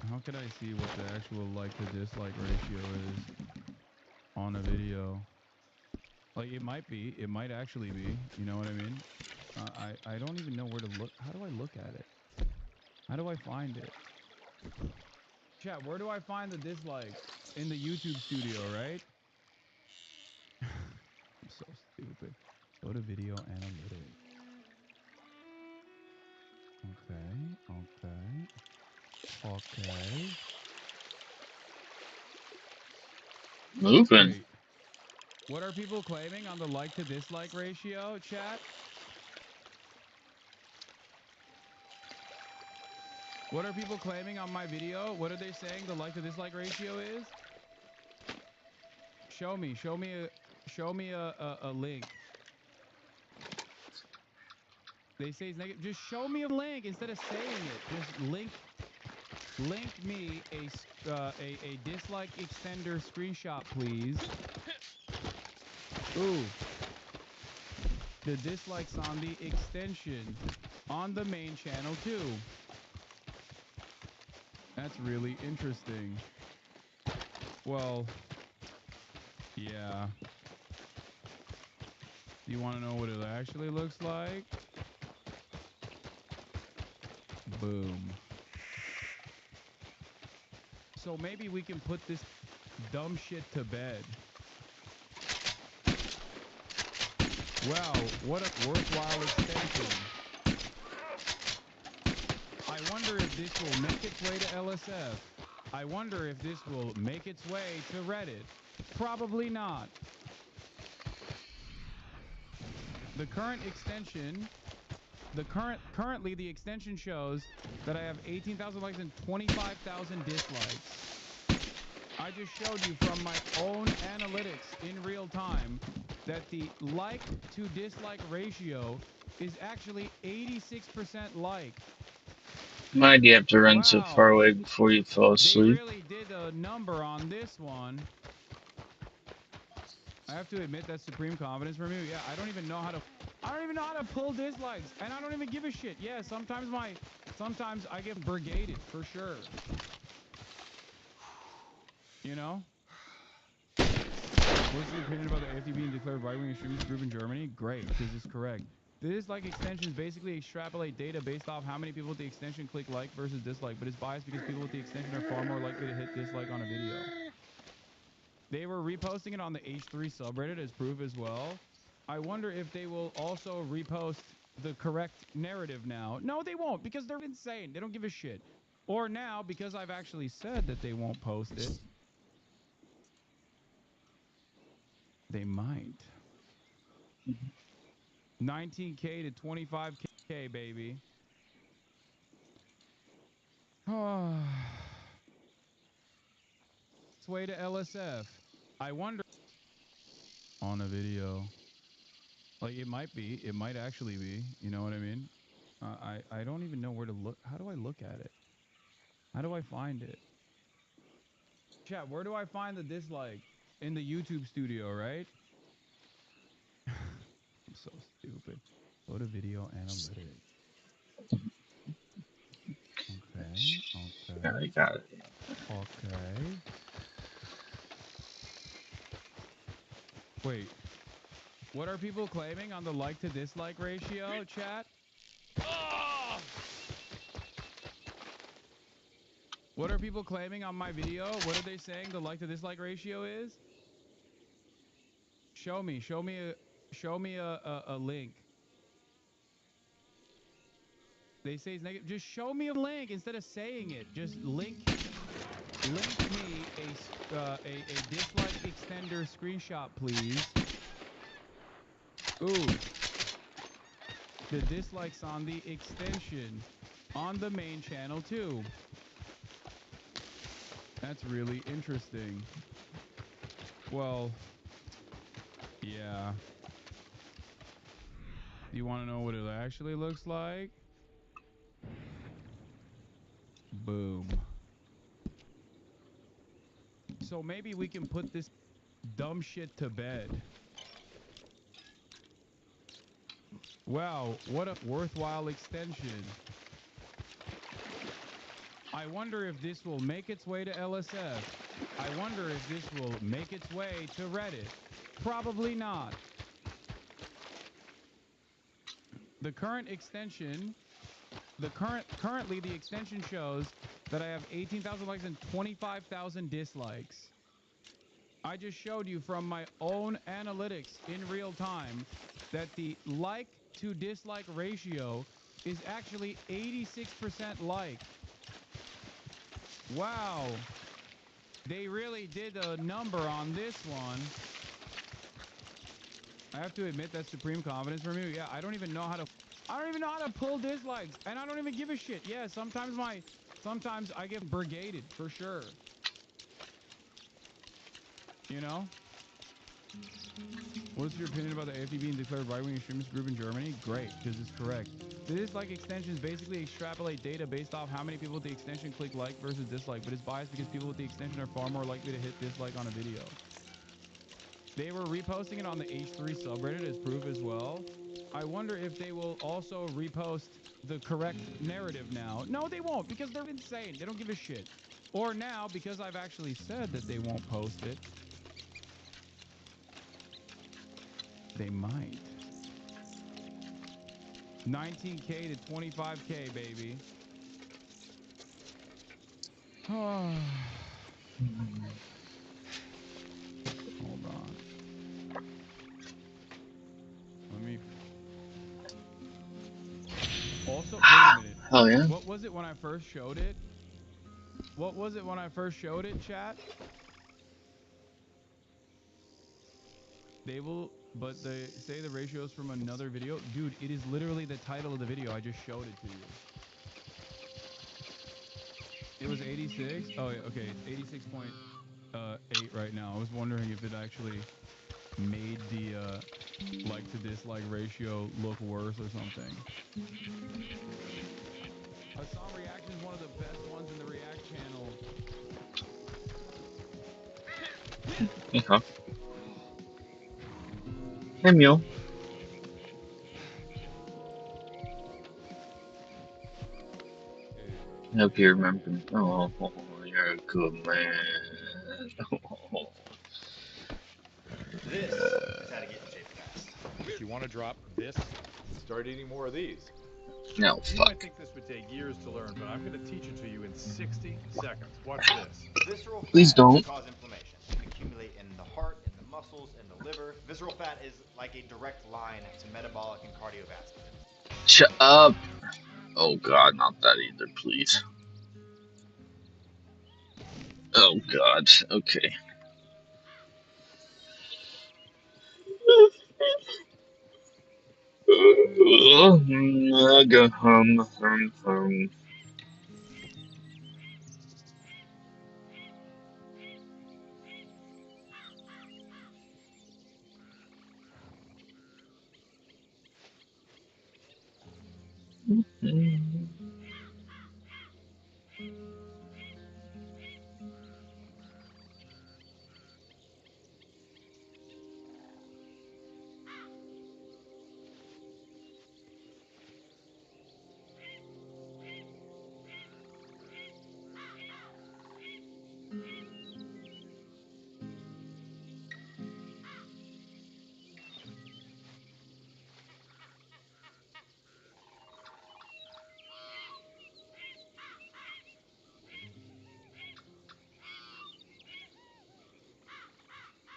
How can I see what the actual like to dislike ratio is on a video? Like, it might be. It might actually be. You know what I mean? I don't even know where to look. How do I look at it? How do I find it? Chat, where do I find the dislikes? In the YouTube studio, right? I'm so stupid. Go to video analytics. Okay. Moving. Wait. What are people claiming on the like to dislike ratio, chat? What are people claiming on my video? What are they saying the like to dislike ratio is? Show me a link. They say it's negative. Just show me a link instead of saying it. Just link me a dislike extender screenshot, please. Ooh. The dislikes on the extension on the main channel too. That's really interesting. Well, yeah. You want to know what it actually looks like? Boom. So maybe we can put this dumb shit to bed. Wow, what a worthwhile extension. I wonder if this will make its way to LSF. I wonder if this will make its way to Reddit. Probably not. The current extension, currently the extension shows that I have 18,000 likes and 25,000 dislikes. I just showed you from my own analytics in real time that the like to dislike ratio is actually 86% like. Might you have to run so far away before you fall asleep? They really did a number on this one. I have to admit that's supreme confidence from you. Yeah, I don't even know how to pull dislikes, and I don't even give a shit. Yeah, sometimes I get brigaded for sure. You know? What's your opinion about the AFD being declared right-wing extremist group in Germany? Great, because it's correct. The dislike extensions basically extrapolate data based off how many people with the extension click like versus dislike, but it's biased because people with the extension are far more likely to hit dislike on a video. They were reposting it on the H3 subreddit as proof as well. I wonder if they will also repost the correct narrative now. No, they won't, because they're insane. They don't give a shit. Or now, because I've actually said that they won't post it, they might. 19K to 25K, baby. It's way to LSF. I wonder on a video. Like, it might be. It might actually be. You know what I mean? I don't even know where to look. How do I look at it? How do I find it? Chat, where do I find the dislike? In the YouTube studio, right? I'm so stupid. Go to video analytics. Okay. Yeah, I got it. Okay. Wait. What are people claiming on the like to dislike ratio, chat? Oh! What are people claiming on my video? What are they saying the like to dislike ratio is? Show me a link. They say it's negative. Just show me a link instead of saying it. Just link me a dislike extender screenshot, please. Ooh. The dislikes on the extension on the main channel too. That's really interesting. Well, yeah. Do you want to know what it actually looks like? Boom. So maybe we can put this dumb shit to bed. Wow, what a worthwhile extension. I wonder if this will make its way to LSF. I wonder if this will make its way to Reddit. Probably not. The current extension, currently the extension shows that I have 18,000 likes and 25,000 dislikes. I just showed you from my own analytics in real time that the like to dislike ratio is actually 86% like. Wow. They really did a number on this one. I have to admit that's supreme confidence from you. Yeah, I don't even know how to pull dislikes, and I don't even give a shit. Yeah, sometimes I get brigaded for sure. You know? What's your opinion about the AFD being declared right-wing extremist group in Germany? Great, because it's correct. The dislike extensions basically extrapolate data based off how many people with the extension click like versus dislike, but it's biased because people with the extension are far more likely to hit dislike on a video. They were reposting it on the H3 subreddit as proof as well. I wonder if they will also repost the correct narrative now. No, they won't, because they're insane. They don't give a shit. Or now, because I've actually said that they won't post it, they might. 19K to 25K, baby. Hold on. Let me... Also, wait a minute. Oh, yeah? What was it when I first showed it? What was it when I first showed it, chat? They will, but they say the ratios from another video. Dude, it is literally the title of the video. I just showed it to you. It was 86. Oh, yeah, okay. It's 86.8 right now. I was wondering if it actually made the like to dislike ratio look worse or something. Assam Reaction is one of the best ones in the React channel. Okay. Hey, Mule. I hope you remember me. Oh, you're a good man. This is how to get in shape fast. If you want to drop this, start eating more of these. No, You fuck. might think this would take years to learn, but I'm going to teach it to you in 60 seconds. Watch this. Visceral Please fat don't. can cause inflammation. It can accumulate in the heart, in the muscles, in the liver. Visceral fat is like a direct line to metabolic and cardiovascular. Shut up. Oh god, not that either, please. Oh god, okay. Go hum.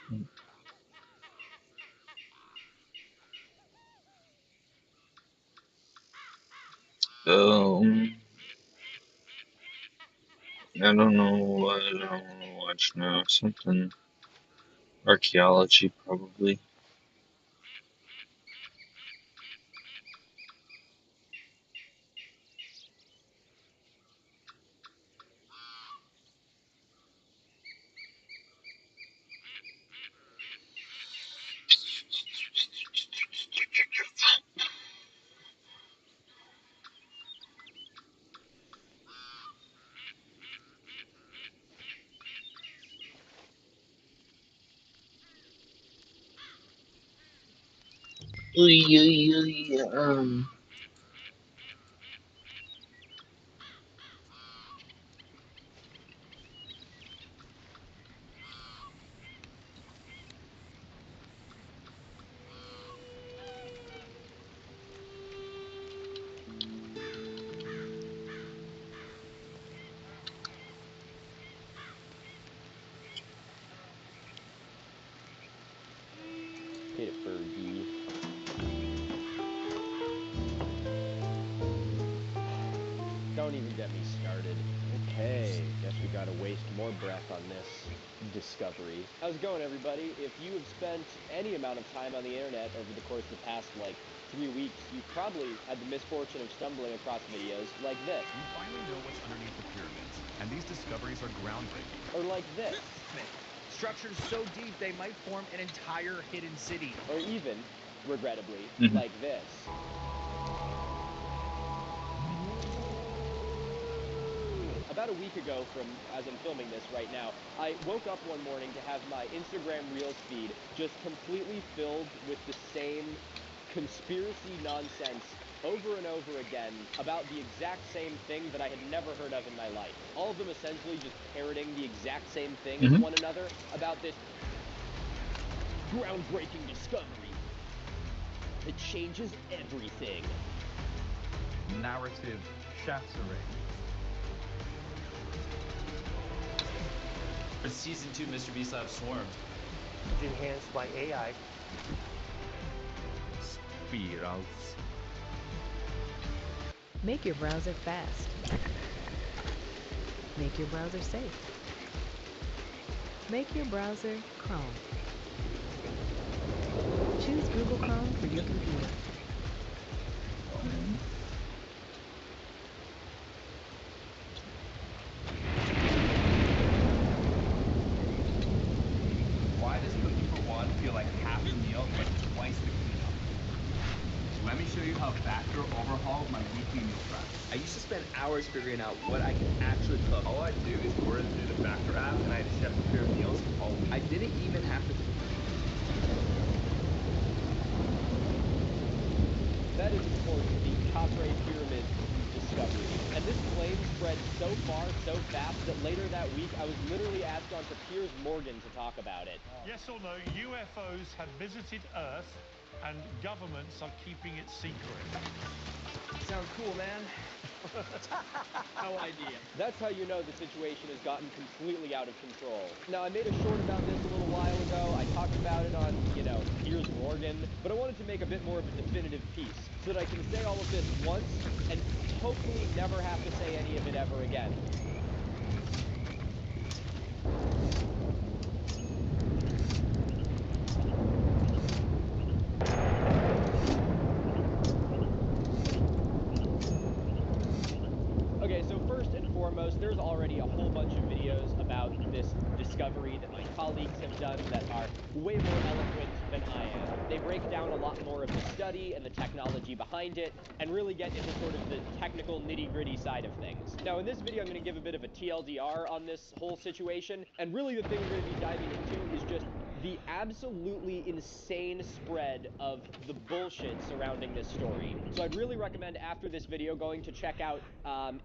I don't know what I want to watch now. Something archaeology, probably. Hit it, Fergie. Don't even get me started. Okay, guess we gotta waste more breath on this discovery. How's it going, everybody? If you have spent any amount of time on the internet over the course of the past, 3 weeks, you've probably had the misfortune of stumbling across videos like this. We finally know what's underneath the pyramids, and these discoveries are groundbreaking. Or like this. Structures so deep they might form an entire hidden city. Or even, regrettably, like this. About a week ago from as I'm filming this right now, I woke up one morning to have my Instagram Reels feed just completely filled with the same conspiracy nonsense over and over again about the exact same thing that I had never heard of in my life. All of them essentially just parroting the exact same thing as one another about this groundbreaking discovery that changes everything. Narrative shattering. For season 2, Mr. Beast will have swarmed. Enhanced by AI. Spirals. Make your browser fast. Make your browser safe. Make your browser Chrome. Choose Google Chrome for your computer. Why does cooking for one feel like half the meal but twice the cleanup? Let me show you how Factor overhauled my weekly meal prep. I used to spend hours figuring out what I could actually cook. All I do is order through the Factor app and I had chef prepared meals all week. I didn't even have to. That is, of course, the Khafre Pyramid discovery. And this claim spread so far, so fast, that later that week I was literally asked on to Piers Morgan to talk about it. Yes or no, UFOs have visited Earth and governments are keeping it secret. Sounds cool, man. No idea. That's how you know the situation has gotten completely out of control. Now, I made a short about this a little while ago. I talked about it on, Piers Morgan, but I wanted to make a bit more of a definitive piece so that I can say all of this once and hopefully never have to say any of it ever again. Okay, so first and foremost, there's already a whole bunch of videos about this discovery that my colleagues have done that are way more eloquent than I am. They break down a lot more of the study and the technology behind it, and really get into sort of the technical nitty-gritty side of things. Now, in this video, I'm going to give a bit of a TLDR on this whole situation, and really the thing we're going to be diving into is just the absolutely insane spread of the bullshit surrounding this story. So I'd really recommend after this video going to check out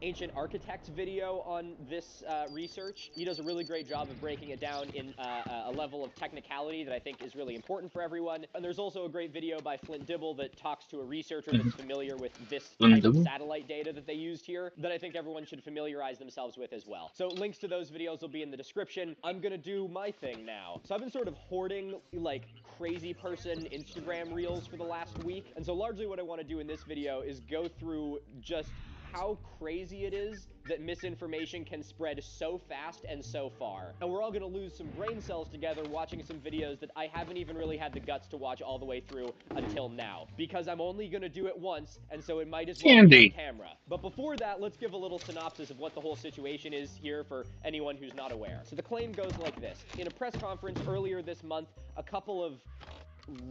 Ancient Architect's video on this research. He does a really great job of breaking it down in a level of technicality that I think is really important for everyone. And there's also a great video by Flint Dibble that talks to a researcher that's familiar with this type of satellite data that they used here that I think everyone should familiarize themselves with as well. So links to those videos will be in the description. I'm gonna do my thing now. So I've been sort of reporting like crazy person Instagram reels for the last week. And so largely what I want to do in this video is go through just how crazy it is that misinformation can spread so fast and so far. And we're all gonna lose some brain cells together watching some videos that I haven't even really had the guts to watch all the way through until now. Because I'm only gonna do it once, and so it might as well be on camera. But before that, let's give a little synopsis of what the whole situation is here for anyone who's not aware. So the claim goes like this. In a press conference earlier this month, a couple of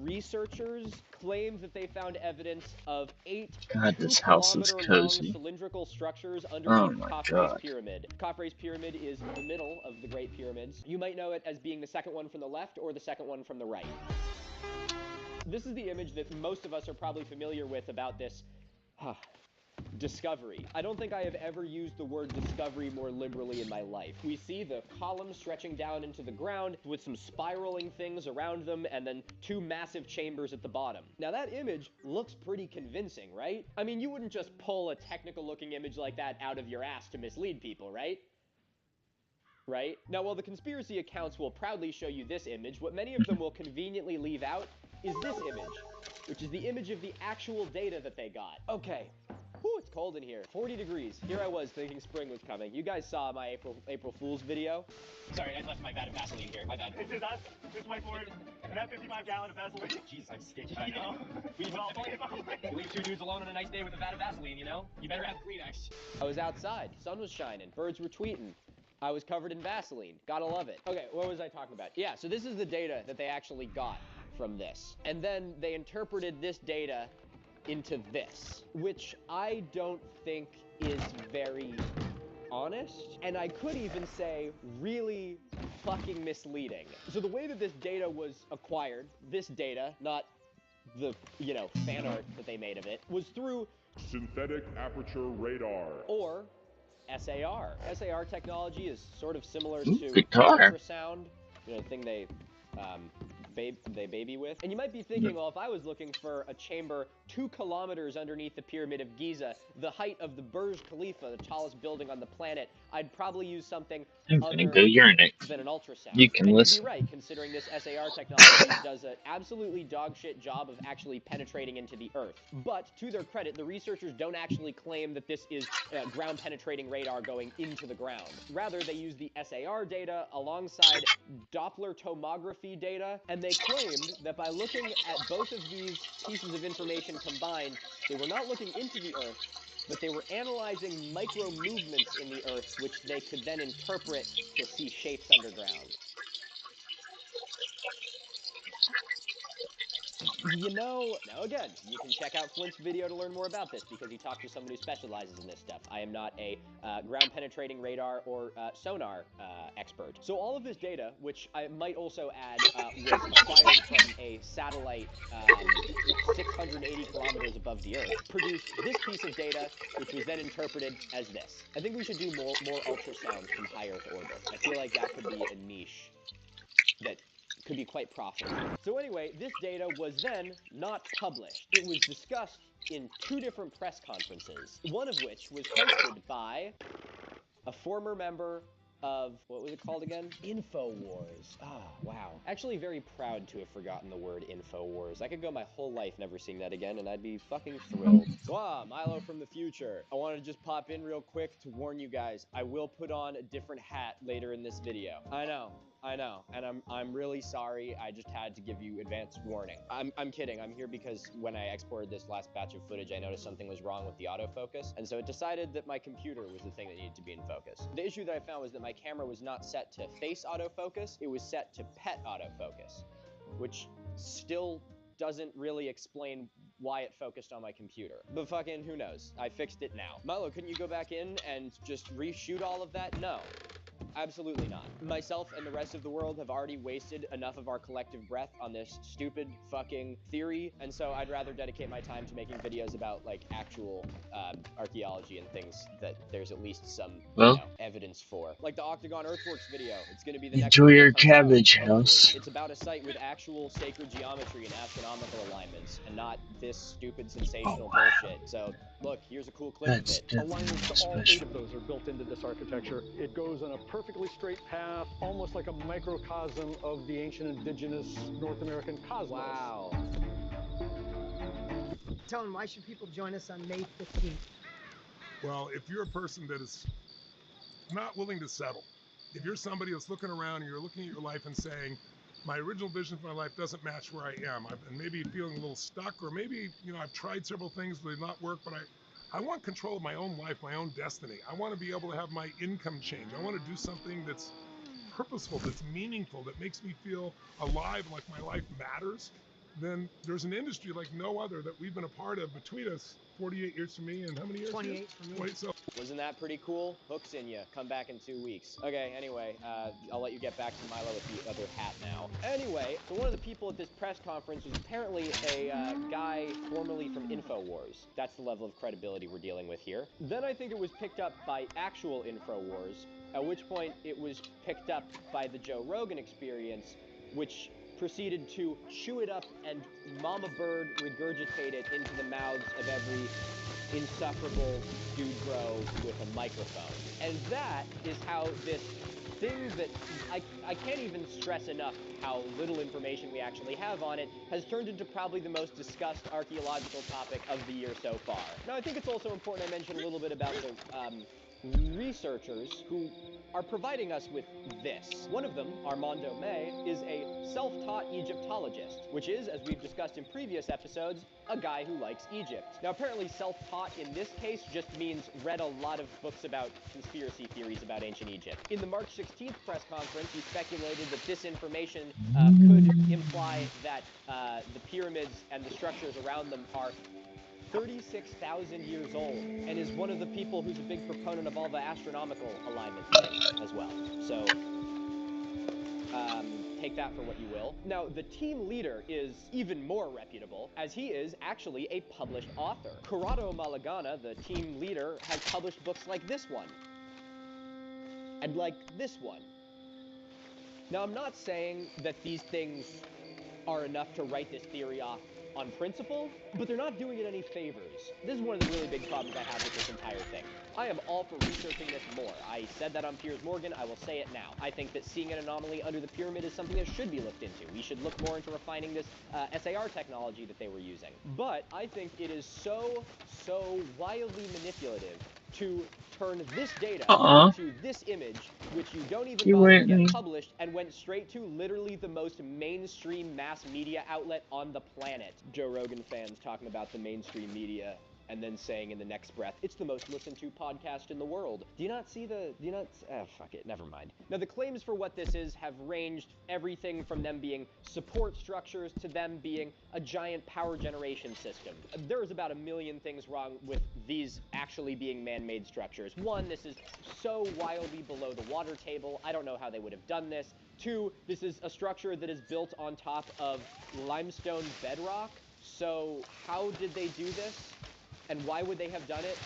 researchers claimed that they found evidence of 8 God, this house is 2-kilometer-long cozy. cylindrical structures Oh underneath my Khafre's God. pyramid. Khafre's pyramid is the middle of the Great Pyramids. You might know it as being the second one from the left or the second one from the right. This is the image that most of us are probably familiar with about this discovery. I don't think I have ever used the word discovery more liberally in my life. We see the columns stretching down into the ground with some spiraling things around them and then 2 massive chambers at the bottom. Now that image looks pretty convincing, right? I mean, you wouldn't just pull a technical looking image like that out of your ass to mislead people, right? Right? Now, while the conspiracy accounts will proudly show you this image, what many of them will conveniently leave out is this image, which is the image of the actual data that they got. Okay. Whew, it's cold in here. 40 degrees. Here I was thinking spring was coming. You guys saw my April Fool's video. Sorry, I left my vat of Vaseline here. My bad. This is us. This whiteboard. And that 55-gallon of Vaseline. Jeez, I'm sticky. I know. You leave 2 dudes alone on a nice day with a vat of Vaseline, you know? You better have Kleenex. I was outside. Sun was shining. Birds were tweeting. I was covered in Vaseline. Gotta love it. Okay, what was I talking about? Yeah, so this is the data that they actually got from this. And then they interpreted this data into this, which I don't think is very honest, and I could even say really fucking misleading. So the way that this data was acquired, this data, not the, you know, fan art that they made of it, was through synthetic aperture radar, or SAR. SAR technology is sort of similar Ooh, to guitar. ultrasound, you know, the thing they baby with. And you might be thinking, well, if I was looking for a chamber 2 kilometers underneath the Pyramid of Giza, the height of the Burj Khalifa, the tallest building on the planet, I'd probably use something I'm other gonna go urinate. than an ultrasound. You can and listen. you'd be right, considering this SAR technology does an absolutely dogshit job of actually penetrating into the Earth. But, to their credit, the researchers don't actually claim that this is ground-penetrating radar going into the ground. Rather, they use the SAR data alongside Doppler tomography data, and they claimed that by looking at both of these pieces of information combined, they were not looking into the Earth, but they were analyzing micro movements in the Earth, which they could then interpret to see shapes underground. You know, now again, you can check out Flint's video to learn more about this because he talked to someone who specializes in this stuff. I am not a ground-penetrating radar or sonar expert. So all of this data, which I might also add, was acquired from a satellite 680 kilometers above the Earth, produced this piece of data, which was then interpreted as this. I think we should do more ultrasounds from high Earth orbit. I feel like that could be a niche that could be quite profitable. So anyway, this data was then not published. It was discussed in 2 different press conferences, one of which was hosted by a former member of, what was it called again? InfoWars. Ah, wow. Actually very proud to have forgotten the word InfoWars. I could go my whole life never seeing that again, and I'd be fucking thrilled. Wow, Milo from the future. I wanted to just pop in real quick to warn you guys, I will put on a different hat later in this video. I know, and I'm really sorry. I just had to give you advance warning. I'm kidding. I'm here because when I exported this last batch of footage, I noticed something was wrong with the autofocus, and so it decided that my computer was the thing that needed to be in focus. The issue that I found was that my camera was not set to face autofocus, it was set to pet autofocus, which still doesn't really explain why it focused on my computer. But fucking who knows? I fixed it now. Milo, couldn't you go back in and just reshoot all of that? No. Absolutely not. Myself and the rest of the world have already wasted enough of our collective breath on this stupid fucking theory, and so I'd rather dedicate my time to making videos about, like, actual archaeology and things that there's at least some, you know, evidence for. Like the Octagon Earthworks video. It's gonna be the next Enjoy one that your comes out, cabbage hopefully. house. It's about a site with actual sacred geometry and astronomical alignments, and not this stupid sensational bullshit. So, look, here's a cool clip of it. Alignments to all 8 of those are built into this architecture. It goes on a perfectly straight path, almost like a microcosm of the ancient indigenous North American cosmos. Wow. Tone, why should people join us on May 15th? Well, if you're a person that is not willing to settle, if you're somebody that's looking around and you're looking at your life and saying, my original vision for my life doesn't match where I am, and maybe feeling a little stuck, or maybe, you know, I've tried several things, but they've not worked, but I want control of my own life, my own destiny. I want to be able to have my income change. I want to do something that's purposeful, that's meaningful, that makes me feel alive, like my life matters. Then there's an industry like no other that we've been a part of between us. 48 years for me, and how many years? 28 for me. 20, so. Wasn't that pretty cool? Hooks in ya. Come back in 2 weeks. Okay, anyway, I'll let you get back to Milo with the other hat now. Anyway, so one of the people at this press conference was apparently a guy formerly from InfoWars. That's the level of credibility we're dealing with here. Then I think it was picked up by actual InfoWars, at which point it was picked up by the Joe Rogan Experience, which proceeded to chew it up and mama bird regurgitate it into the mouths of every insufferable dude bro with a microphone. And that is how this thing that I can't even stress enough how little information we actually have on it has turned into probably the most discussed archaeological topic of the year so far. Now, I think it's also important I mention a little bit about the researchers who are providing us with this. One of them, Armando May, is a self-taught Egyptologist, which is, as we've discussed in previous episodes, a guy who likes Egypt. Now, apparently self-taught in this case just means read a lot of books about conspiracy theories about ancient Egypt. In the March 16th press conference, he speculated that this information could imply that the pyramids and the structures around them are 36,000 years old, and is one of the people who's a big proponent of all the astronomical alignment things as well. So, take that for what you will. Now, the team leader is even more reputable, as he is actually a published author. Corrado Malagana, the team leader, has published books like this one. And like this one. Now, I'm not saying that these things are enough to write this theory off on principle, but they're not doing it any favors. This is one of the really big problems I have with this entire thing. I am all for researching this more. I said that on Piers Morgan, I will say it now. I think that seeing an anomaly under the pyramid is something that should be looked into. We should look more into refining this SAR technology that they were using. But I think it is so wildly manipulative to turn this data into this image, which you don't even bother to get published, and went straight to literally the most mainstream mass media outlet on the planet. Joe Rogan fans talking about the mainstream media, and then saying in the next breath, it's the most listened to podcast in the world. Do you not see fuck it, never mind. Now, the claims for what this is have ranged everything from them being support structures to them being a giant power generation system. There is about a million things wrong with these actually being man-made structures. One, this is so wildly below the water table, I don't know how they would have done this. Two, this is a structure that is built on top of limestone bedrock, so how did they do this? And why would they have done it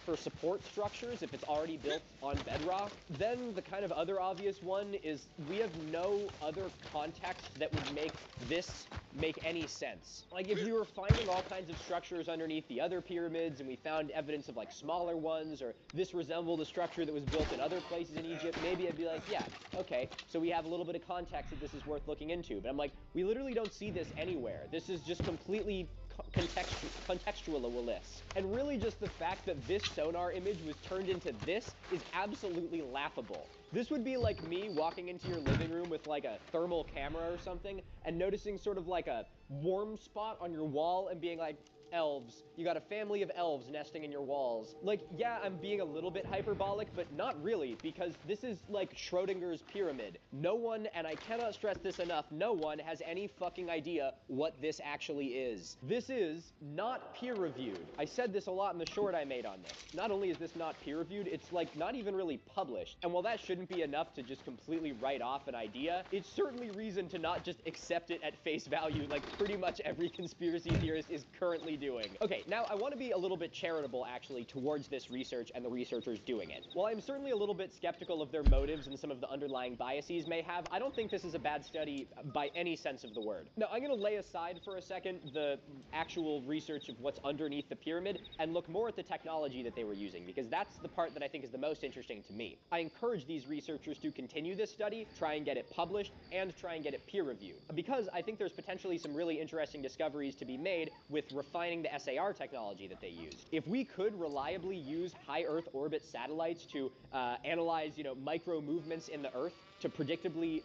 for support structures if it's already built on bedrock? Then the kind of other obvious one is we have no other context that would make this make any sense. Like, if we were finding all kinds of structures underneath the other pyramids and we found evidence of like smaller ones, or this resembled a structure that was built in other places in Egypt, maybe I'd be like, yeah, okay, so we have a little bit of context that this is worth looking into. But I'm like, we literally don't see this anywhere. This is just completely contextualist. And really just the fact that this sonar image was turned into this is absolutely laughable. This would be like me walking into your living room with like a thermal camera or something and noticing sort of like a warm spot on your wall and being like, elves. You got a family of elves nesting in your walls. Like, yeah, I'm being a little bit hyperbolic, but not really, because this is like Schrodinger's pyramid. No one, and I cannot stress this enough, no one has any fucking idea what this actually is. This is not peer-reviewed. I said this a lot in the short I made on this. Not only is this not peer-reviewed, it's like not even really published. And while that shouldn't be enough to just completely write off an idea, it's certainly reason to not just accept it at face value like pretty much every conspiracy theorist is currently we doing? Okay, now I want to be a little bit charitable, actually, towards this research and the researchers doing it. While I'm certainly a little bit skeptical of their motives and some of the underlying biases may have, I don't think this is a bad study by any sense of the word. Now, I'm going to lay aside for a second the actual research of what's underneath the pyramid and look more at the technology that they were using, because that's the part that I think is the most interesting to me. I encourage these researchers to continue this study, try and get it published, and try and get it peer-reviewed, because I think there's potentially some really interesting discoveries to be made with refining the SAR technology that they used. If we could reliably use high Earth orbit satellites to analyze, micro movements in the Earth to predictably,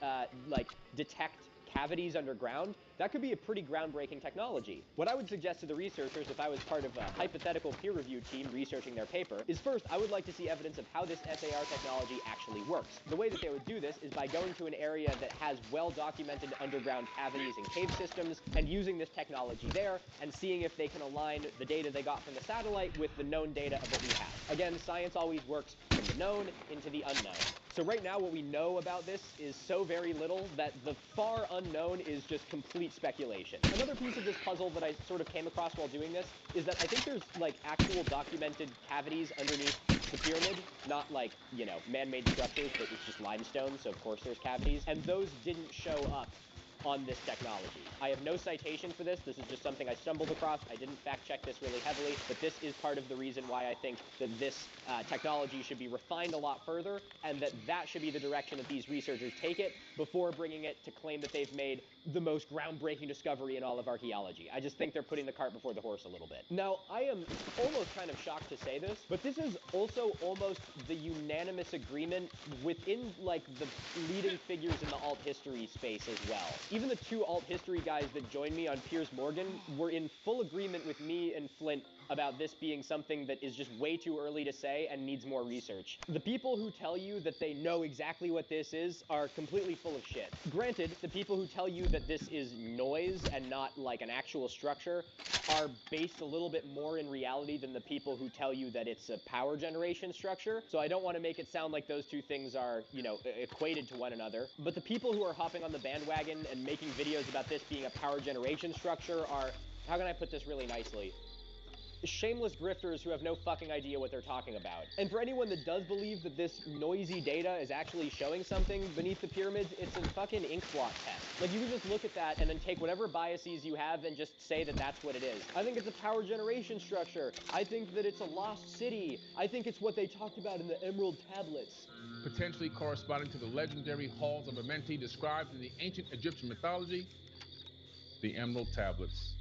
detect cavities underground, that could be a pretty groundbreaking technology. What I would suggest to the researchers, if I was part of a hypothetical peer review team researching their paper, is first, I would like to see evidence of how this SAR technology actually works. The way that they would do this is by going to an area that has well-documented underground cavities and cave systems, and using this technology there, and seeing if they can align the data they got from the satellite with the known data of what we have. Again, science always works from the known into the unknown. So right now, what we know about this is so very little that the far unknown is just complete speculation. Another piece of this puzzle that I sort of came across while doing this is that I think there's actual documented cavities underneath the pyramid, not man-made structures, but it's just limestone, so of course there's cavities, and those didn't show up on this technology. I have no citation for this. This is just something I stumbled across. I didn't fact check this really heavily, but this is part of the reason why I think that this technology should be refined a lot further, and that should be the direction that these researchers take it before bringing it to claim that they've made the most groundbreaking discovery in all of archaeology. I just think they're putting the cart before the horse a little bit. Now, I am almost kind of shocked to say this, but this is also almost the unanimous agreement within the leading figures in the alt history space as well. Even the two alt history guys that joined me on Piers Morgan were in full agreement with me and Flint about this being something that is just way too early to say and needs more research. The people who tell you that they know exactly what this is are completely full of shit. Granted, the people who tell you that this is noise and not an actual structure are based a little bit more in reality than the people who tell you that it's a power generation structure. So I don't want to make it sound like those two things are, equated to one another. But the people who are hopping on the bandwagon and making videos about this being a power generation structure are, how can I put this really nicely? Shameless grifters who have no fucking idea what they're talking about. And for anyone that does believe that this noisy data is actually showing something beneath the pyramids, it's a fucking ink blot test. You can just look at that and then take whatever biases you have and just say that that's what it is. I think it's a power generation structure. I think that it's a lost city. I think it's what they talked about in the Emerald Tablets. Potentially corresponding to the legendary halls of Amenti described in the ancient Egyptian mythology, the Emerald Tablets.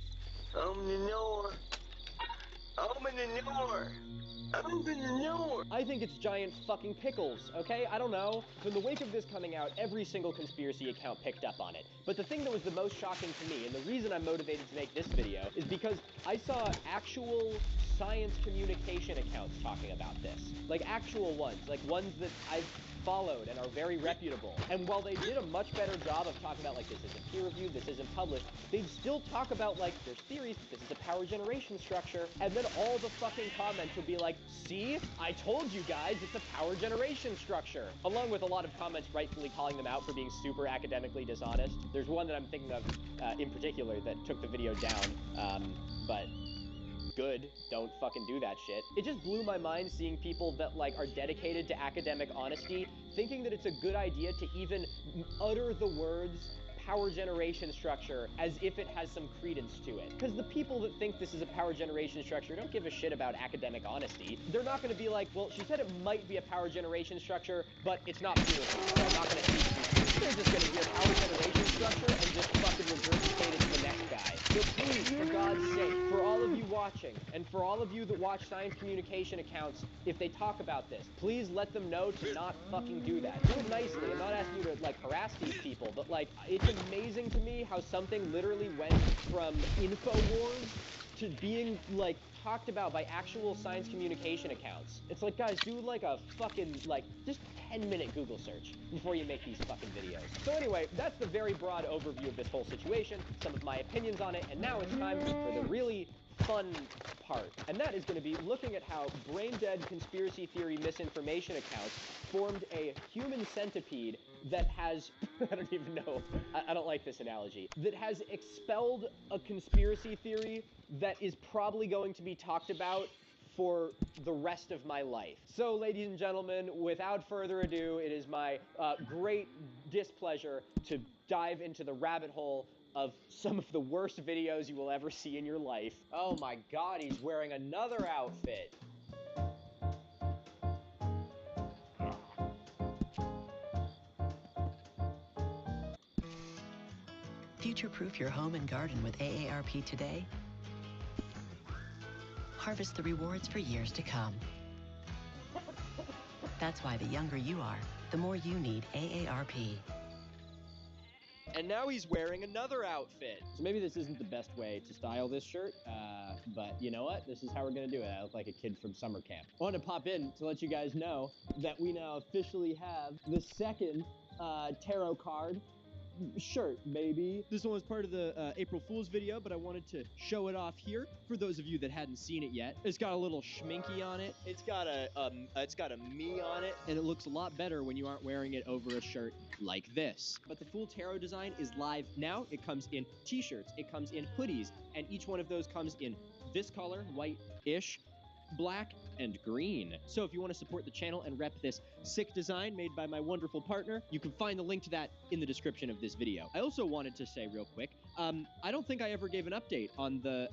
I think it's giant fucking pickles, okay? I don't know. So in the wake of this coming out, every single conspiracy account picked up on it. But the thing that was the most shocking to me, and the reason I'm motivated to make this video, is because I saw actual science communication accounts talking about this. Actual ones. Ones that I've followed and are very reputable. And while they did a much better job of talking about this isn't peer-reviewed, this isn't published, they'd still talk about there's theories that this is a power generation structure, and then all the fucking comments would be like, see? I told you guys it's a power generation structure. Along with a lot of comments rightfully calling them out for being super academically dishonest. There's one that I'm thinking of in particular that took the video down, but good, don't fucking do that shit. It just blew my mind seeing people that are dedicated to academic honesty thinking that it's a good idea to even utter the words power generation structure as if it has some credence to it. Because the people that think this is a power generation structure don't give a shit about academic honesty. They're not going to be like, well, she said it might be a power generation structure, but it's not peer-reviewed, so I'm not going to teach you. They're just going to hear power generation structure and just fucking regurgitate it to the next guy. So please, for God's sake, for all of you watching, and for all of you that watch science communication accounts, if they talk about this, please let them know to not fucking do that. Do it nicely. I'm not asking you to, harass these people, but, it's amazing to me how something literally went from InfoWars to being, talked about by actual science communication accounts. It's like, guys, do like a fucking, like, just 10-minute Google search before you make these fucking videos. So anyway, that's the very broad overview of this whole situation, some of my opinions on it, and now it's time for the really fun part. And that is going to be looking at how brain-dead conspiracy theory misinformation accounts formed a human centipede that has, I don't even know, I don't like this analogy, that has expelled a conspiracy theory that is probably going to be talked about for the rest of my life. So, ladies and gentlemen, without further ado, it is my great displeasure to dive into the rabbit hole of some of the worst videos you will ever see in your life. Oh my god, he's wearing another outfit. Future-proof your home and garden with AARP today. Harvest the rewards for years to come. That's why the younger you are, the more you need AARP. And now he's wearing another outfit. So maybe this isn't the best way to style this shirt, but you know what? This is how we're gonna do it. I look like a kid from summer camp. I want to pop in to let you guys know that we now officially have the second tarot card shirt, baby. This one was part of the April Fool's video, but I wanted to show it off here for those of you that hadn't seen it yet. It's got a little schminky on it. It's got a me on it, and it looks a lot better when you aren't wearing it over a shirt like this. But the full tarot design is live now. It comes in t-shirts, it comes in hoodies, and each one of those comes in this color, white-ish, black, and green. So if you want to support the channel and rep this sick design made by my wonderful partner, you can find the link to that in the description of this video. I also wanted to say real quick, I don't think I ever gave an update on the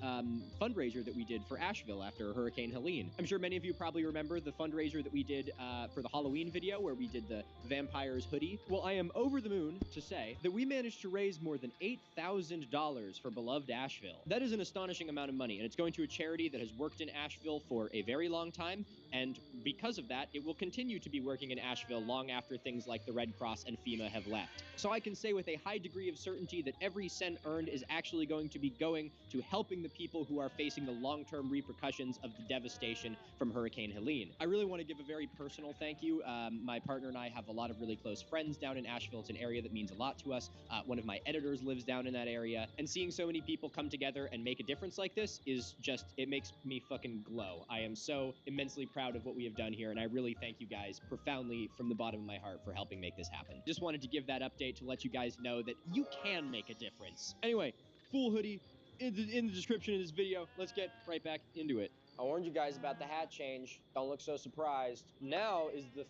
fundraiser that we did for Asheville after Hurricane Helene. I'm sure many of you probably remember the fundraiser that we did for the Halloween video where we did the vampires hoodie. Well, I am over the moon to say that we managed to raise more than $8,000 for beloved Asheville. That is an astonishing amount of money, and it's going to a charity that has worked in Asheville for a very long time, and because of that, it will continue to be working in Asheville long after things like the Red Cross and FEMA have left. So I can say with a high degree of certainty that every cent earned is actually going to be going to helping the people who are facing the long-term repercussions of the devastation from Hurricane Helene. I really want to give a very personal thank you. My partner and I have a lot of really close friends down in Asheville. It's an area that means a lot to us. One of my editors lives down in that area, and seeing so many people come together and make a difference like this is just, it makes me fucking glow. I am so immensely proud of what we have done here, and I really thank you guys profoundly from the bottom of my heart for helping make this happen. Just wanted to give that update to let you guys know that you can make a difference. Anyway, full hoodie in the description of this video. Let's get right back into it. I warned you guys about the hat change. Don't look so surprised. Now is the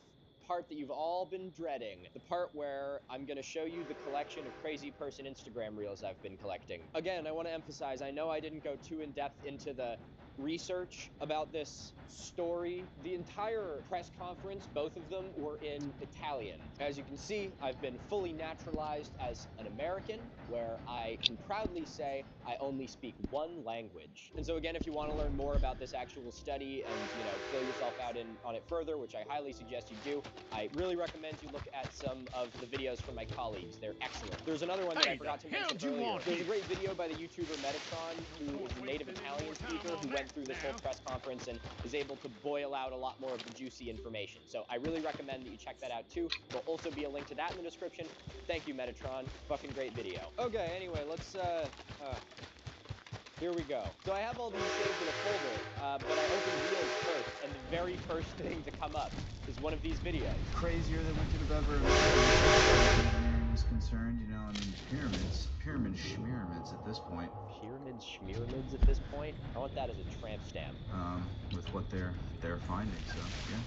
part that you've all been dreading. The part where I'm gonna show you the collection of crazy person Instagram reels I've been collecting. Again, I want to emphasize, I know I didn't go too in depth into the research about this story. The entire press conference, both of them, were in Italian. As you can see, I've been fully naturalized as an American, where I can proudly say I only speak one language. And so again, if you want to learn more about this actual study and, you know, fill yourself out on it further, which I highly suggest you do, I really recommend you look at some of the videos from my colleagues. They're excellent. There's another one that I forgot to mention earlier. There's a great video by the YouTuber Metatron, who is a native Italian speaker, who went through this whole press conference and is able to boil out a lot more of the juicy information. So I really recommend that you check that out too. There'll also be a link to that in the description. Thank you, Metatron. Fucking great video. Okay, anyway, let's, here we go. So I have all these saved in a folder, but I opened Reels first, and the very first thing to come up is one of these videos. Crazier than we could have ever is concerned, you know, I mean, pyramid schmyramids at this point. Pyramid schmyramids at this point? I want that as a tramp stamp. With what they're finding, so yeah,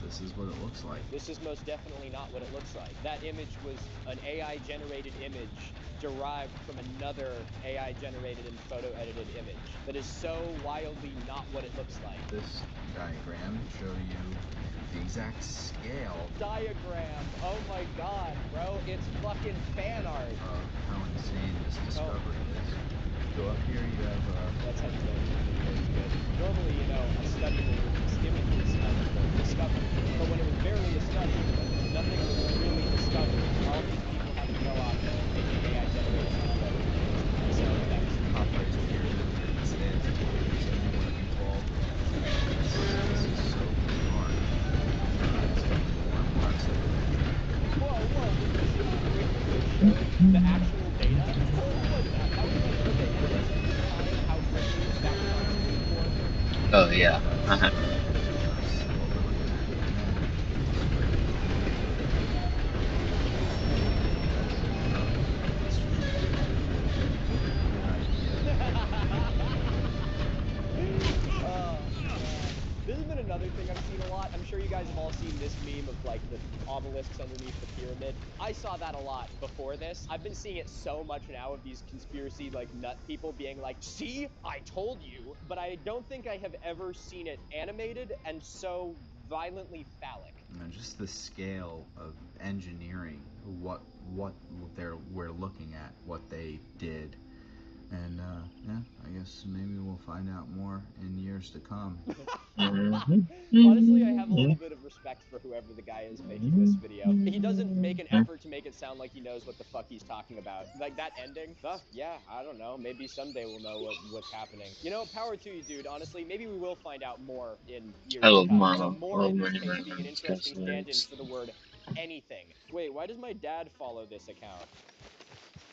this is what it looks like. This is most definitely not what it looks like. That image was an AI-generated image derived from another AI-generated and photo-edited image. That is so wildly not what it looks like. This diagram show you the exact scale. Diagram! Oh my god, bro, it's fucking fan art! How insane this discovery is. So up here you have, that's how you go. Normally, you know, a study will release images of the discovery, but when it was barely a study, nothing was really discovered. All these people had to go off and make AI-generated photos. So that's top right here, it says, you want to be told yeah. This has been another thing I've seen a lot. I'm sure you guys have all seen this meme of like the obelisks underneath the pyramid. I saw that a lot before this. I've been seeing it so much now of these conspiracy like nut people being like, see, I told you. But I don't think I have ever seen it animated and so violently phallic. Just the scale of engineering, what we're looking at, what they did. And yeah, I guess maybe we'll find out more in years to come. Honestly, I have a little bit of respect for whoever the guy is making this video. He doesn't make an effort to make it sound like he knows what the fuck he's talking about. Like that ending, yeah, I don't know. Maybe someday we'll know what's happening. You know, power to you, dude. Honestly, maybe we will find out more in years I to love come. Mono. More in this case being an interesting stand-in for the word anything. Wait, why does my dad follow this account?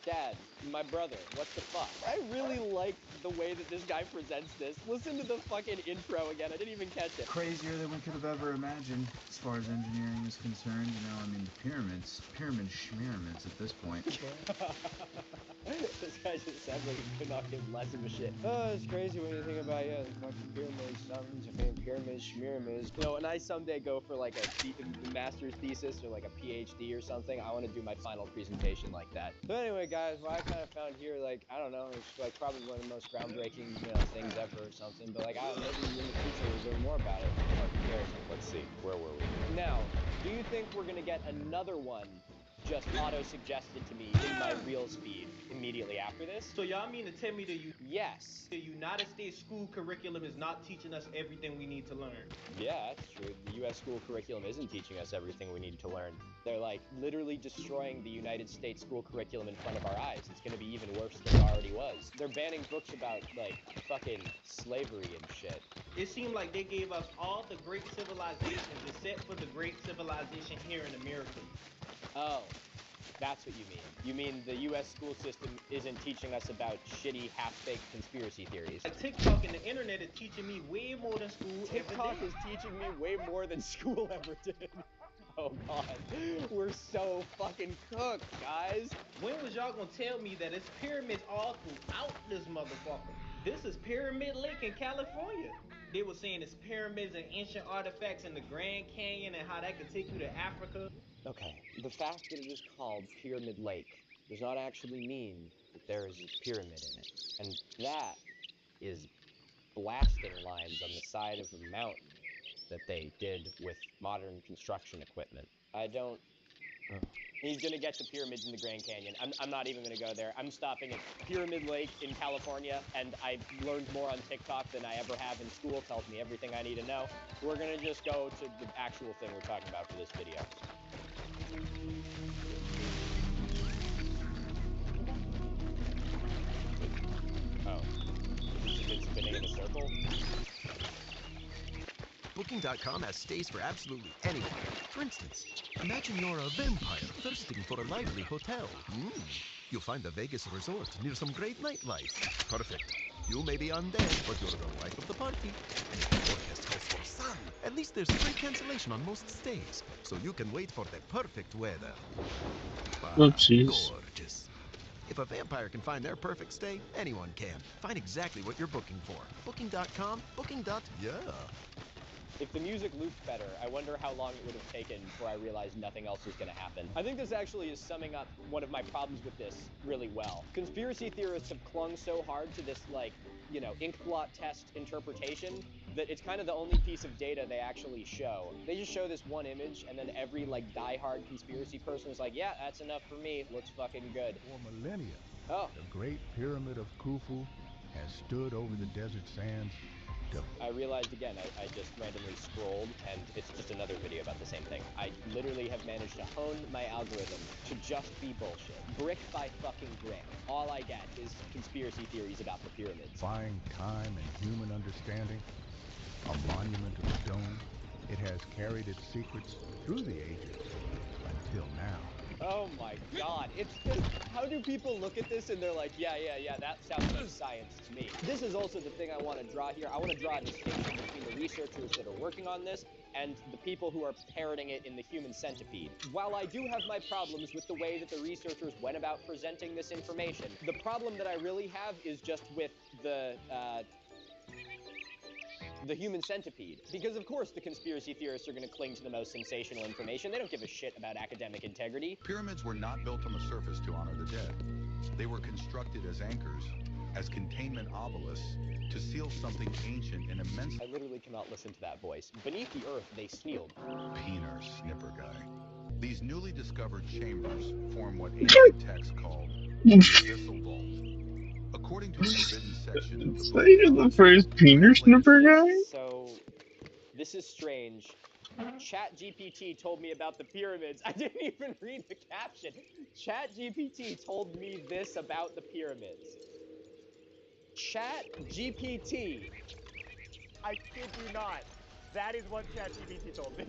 Dad, my brother, what the fuck? I really like the way that this guy presents this. Listen to the fucking intro again. I didn't even catch it. Crazier than we could have ever imagined as far as engineering is concerned. You know, I mean, the pyramids schmyramids at this point. This guy just said like he could not give less of a shit. Oh, it's crazy when you think about the fucking pyramids, pyramids, schmyramids. You know, when I someday go for like a master's thesis or like a PhD or something, I want to do my final presentation like that. But anyway, guys, what I kind of found here, like, I don't know, it's like probably one of the most groundbreaking, things ever or something. But like, maybe in the future we'll learn more about it. Let's see, where were we? Now, do you think we're gonna get another one just auto-suggested to me in my Reels feed immediately after this? So y'all mean to tell me the United States school curriculum is not teaching us everything we need to learn? Yeah, that's true. The U.S. school curriculum isn't teaching us everything we need to learn. They're like literally destroying the United States school curriculum in front of our eyes. It's gonna be even worse than it already was. They're banning books about like fucking slavery and shit. It seemed like they gave us all the great civilizations except for the great civilization here in America. Oh, that's what you mean. You mean the U.S. school system isn't teaching us about shitty, half-baked conspiracy theories. TikTok and the internet is teaching me way more than school ever did. TikTok is teaching me way more than school ever did. Oh god, we're so fucking cooked, guys. When was y'all gonna tell me that it's pyramids all throughout this motherfucker? This is Pyramid Lake in California. They were saying it's pyramids and ancient artifacts in the Grand Canyon and how that could take you to Africa. Okay, the fact that it is called Pyramid Lake does not actually mean that there is a pyramid in it. And that is blasting lines on the side of a mountain that they did with modern construction equipment. I don't... Oh. He's gonna get the pyramids in the Grand Canyon. I'm not even gonna go there. I'm stopping at Pyramid Lake in California, and I've learned more on TikTok than I ever have in school. Tells me everything I need to know. We're gonna just go to the actual thing we're talking about for this video. Oh. It's been spinning in a circle? Booking.com has stays for absolutely anyone. For instance, imagine you're a vampire thirsting for a lively hotel. You'll find a Vegas resort near some great nightlife. Perfect. You may be undead, but you're the life of the party. And if your guest house for sun, at least there's free cancellation on most stays, so you can wait for the perfect weather. Oopsies. Gorgeous. If a vampire can find their perfect stay, anyone can. Find exactly what you're booking for. Booking.com, booking.yeah. If the music looped better, I wonder how long it would have taken before I realized nothing else was going to happen. I think this actually is summing up one of my problems with this really well. Conspiracy theorists have clung so hard to this, like, ink blot test interpretation that it's kind of the only piece of data they actually show. They just show this one image, and then every, like, diehard conspiracy person is like, yeah, that's enough for me. Looks fucking good. For millennia, the Great Pyramid of Khufu has stood over the desert sands. I realized again, I just randomly scrolled, and it's just another video about the same thing. I literally have managed to hone my algorithm to just be bullshit. Brick by fucking brick. All I get is conspiracy theories about the pyramids. Defying time and human understanding, a monument of stone, it has carried its secrets through the ages until now. Oh my god, it's just, how do people look at this and they're like, yeah, that sounds like science to me. This is also the thing I want to draw here. I want to draw a distinction between the researchers that are working on this and the people who are parroting it in the human centipede. While I do have my problems with the way that the researchers went about presenting this information, the problem that I really have is just with the human centipede. Because of course the conspiracy theorists are going to cling to the most sensational information. They don't give a shit about academic integrity. Pyramids were not built on the surface to honor the dead. They were constructed as anchors, as containment obelisks, to seal something ancient and immense. I literally cannot listen to that voice. Beneath the earth, they sealed. Peener snipper guy. These newly discovered chambers form what ancient texts called the abyssal vault. According to a forbidden section of the Is book that the first peener snipper guy? So, this is strange. ChatGPT told me about the pyramids. I didn't even read the caption. ChatGPT told me this about the pyramids. ChatGPT. I kid you not. That is what ChatGPT told me.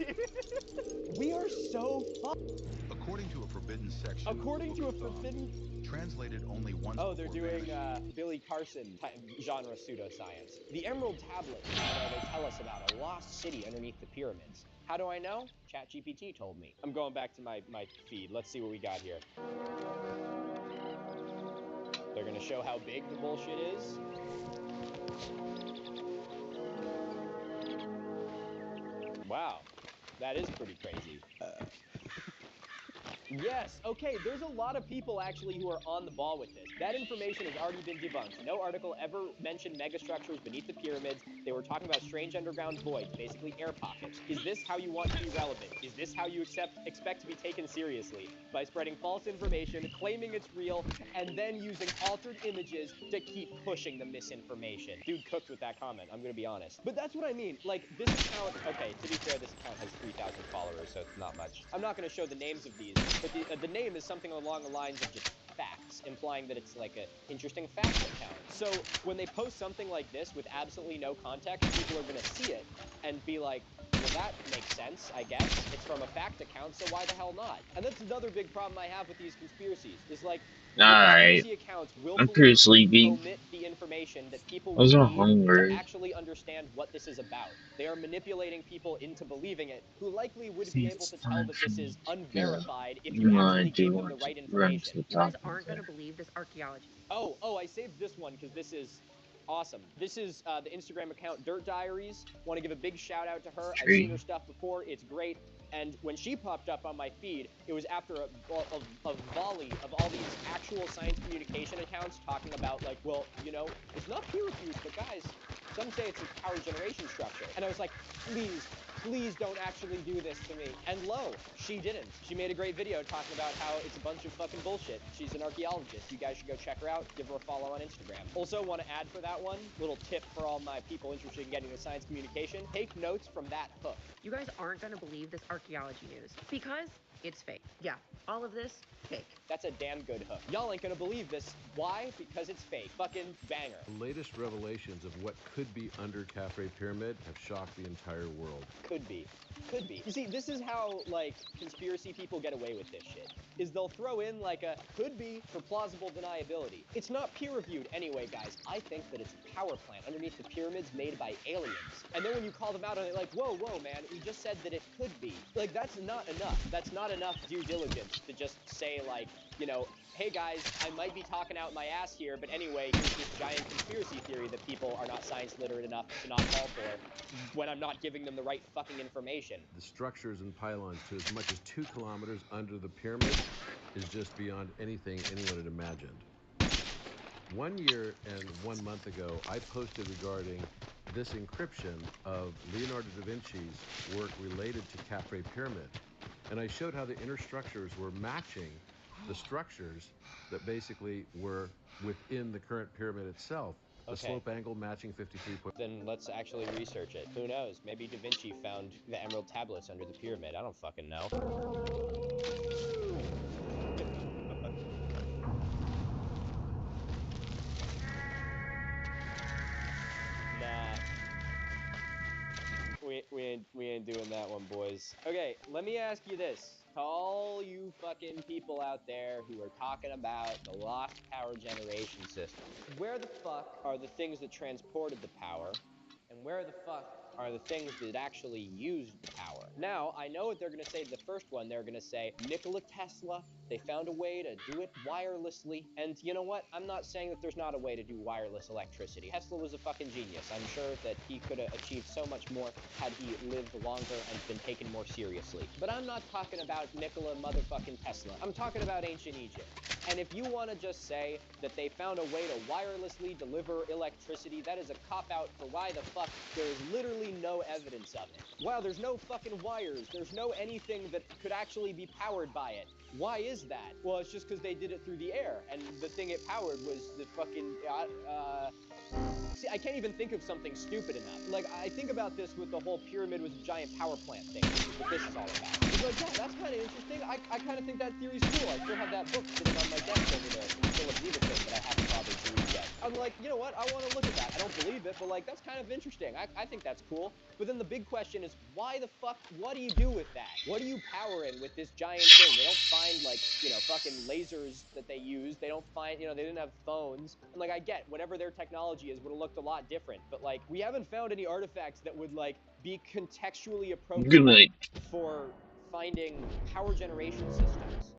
We are so fucked. According to a forbidden section According of to the a book of forbidden... translated only once Oh, they're before doing vanishing. Billy Carson genre pseudoscience. The Emerald Tablets, they tell us about a lost city underneath the pyramids. How do I know? ChatGPT told me. I'm going back to my feed. Let's see what we got here. They're gonna show how big the bullshit is. Wow, that is pretty crazy. Yes, okay, there's a lot of people actually who are on the ball with this. That information has already been debunked. No article ever mentioned megastructures beneath the pyramids. They were talking about strange underground voids, basically air pockets. Is this how you want to be relevant? Is this how you expect to be taken seriously? By spreading false information, claiming it's real, and then using altered images to keep pushing the misinformation. Dude cooked with that comment, I'm gonna be honest. But that's what I mean. Like, this account, okay, to be fair, this account has 3,000 followers, so it's not much. I'm not gonna show the names of these, but the name is something along the lines of just facts, implying that it's like an interesting facts account. So when they post something like this with absolutely no context, people are gonna see it and be like, well, that makes sense, I guess. It's from a fact account, so why the hell not? And that's another big problem I have with these conspiracies, is like, the Alright. conspiracy accounts I'm willfully pretty sleepy. omit the information that people I was would not need hungry. to actually understand what this is about. They are manipulating people into believing it, who likely would be able to tell that this is unverified if you I actually do gave them the want to right run information. to the You guys doctor. aren't going to believe this archaeology. Oh, I saved this one because this is awesome. This is the Instagram account Dirt Diaries. Want to give a big shout out to her. I've seen her stuff before. It's great. And when she popped up on my feed, it was after a volley of all these actual science communication accounts talking about, like, well, you know, it's not peer reviewed, but guys, some say it's a power generation structure. And I was like, please don't actually do this to me. And lo, she didn't. She made a great video talking about how it's a bunch of fucking bullshit. She's an archaeologist. You guys should go check her out. Give her a follow on Instagram. Also, want to add for that one, little tip for all my people interested in getting into science communication, take notes from that hook. You guys aren't going to believe this archaeology news because it's fake. Yeah, all of this, fake. That's a damn good hook. Y'all ain't gonna believe this. Why? Because it's fake. Fucking banger. The latest revelations of what could be under Cafe Pyramid have shocked the entire world. Could be. Could be. You see, this is how, like, conspiracy people get away with this shit. Is they'll throw in, like, a could be for plausible deniability. It's not peer-reviewed anyway, guys. I think that it's a power plant underneath the pyramids made by aliens. And then when you call them out on it, like, whoa, man, we just said that it could be. Like, that's not enough. That's not enough due diligence to just say, like, you know, hey guys, I might be talking out my ass here, but anyway, here's this giant conspiracy theory that people are not science literate enough to not fall for when I'm not giving them the right fucking information. The structures and pylons to as much as 2 kilometers under the pyramid is just beyond anything anyone had imagined. 1 year and 1 month ago, I posted regarding this encryption of Leonardo da Vinci's work related to Cafe Pyramid. And I showed how the inner structures were matching the structures that basically were within the current pyramid itself. The slope angle matching 53. Then let's actually research it. Who knows? Maybe Da Vinci found the emerald tablets under the pyramid. I don't fucking know. Nah. We ain't doing that one, boys. Okay, let me ask you this. to all you fucking people out there who are talking about the lost power generation system, where the fuck are the things that transported the power? And where the fuck are the things that actually used the power? Now, I know what they're going to say to the first one. They're going to say, Nikola Tesla, they found a way to do it wirelessly. And you know what? I'm not saying that there's not a way to do wireless electricity. Tesla was a fucking genius. I'm sure that he could have achieved so much more had he lived longer and been taken more seriously. But I'm not talking about Nikola motherfucking Tesla. I'm talking about ancient Egypt. And if you want to just say that they found a way to wirelessly deliver electricity, that is a cop-out for why the fuck there is literally no evidence of it. Wow, there's no fucking wires. There's no anything that could actually be powered by it. Why is that? Well, it's just because they did it through the air, and the thing it powered was the fucking, See, I can't even think of something stupid enough. Like, I think about this with the whole pyramid was a giant power plant thing, which is what this is all about. It's like, yeah, that's kind of interesting. I kind of think that theory's cool. I still have that book sitting on my desk over there, the Philip Ziva thing that I haven't bothered to read yet. I'm like, you know what? I want to look at that. I don't believe it, but like, that's kind of interesting. I think that's cool. But then the big question is, why the fuck, what do you do with that? What are you powering with this giant thing? They don't find, like, you know, fucking lasers that they use. They don't find, you know, they didn't have phones. And like, I get, whatever their technology is would have looked a lot different. But like, we haven't found any artifacts that would like be contextually appropriate Good night. for finding power generation systems.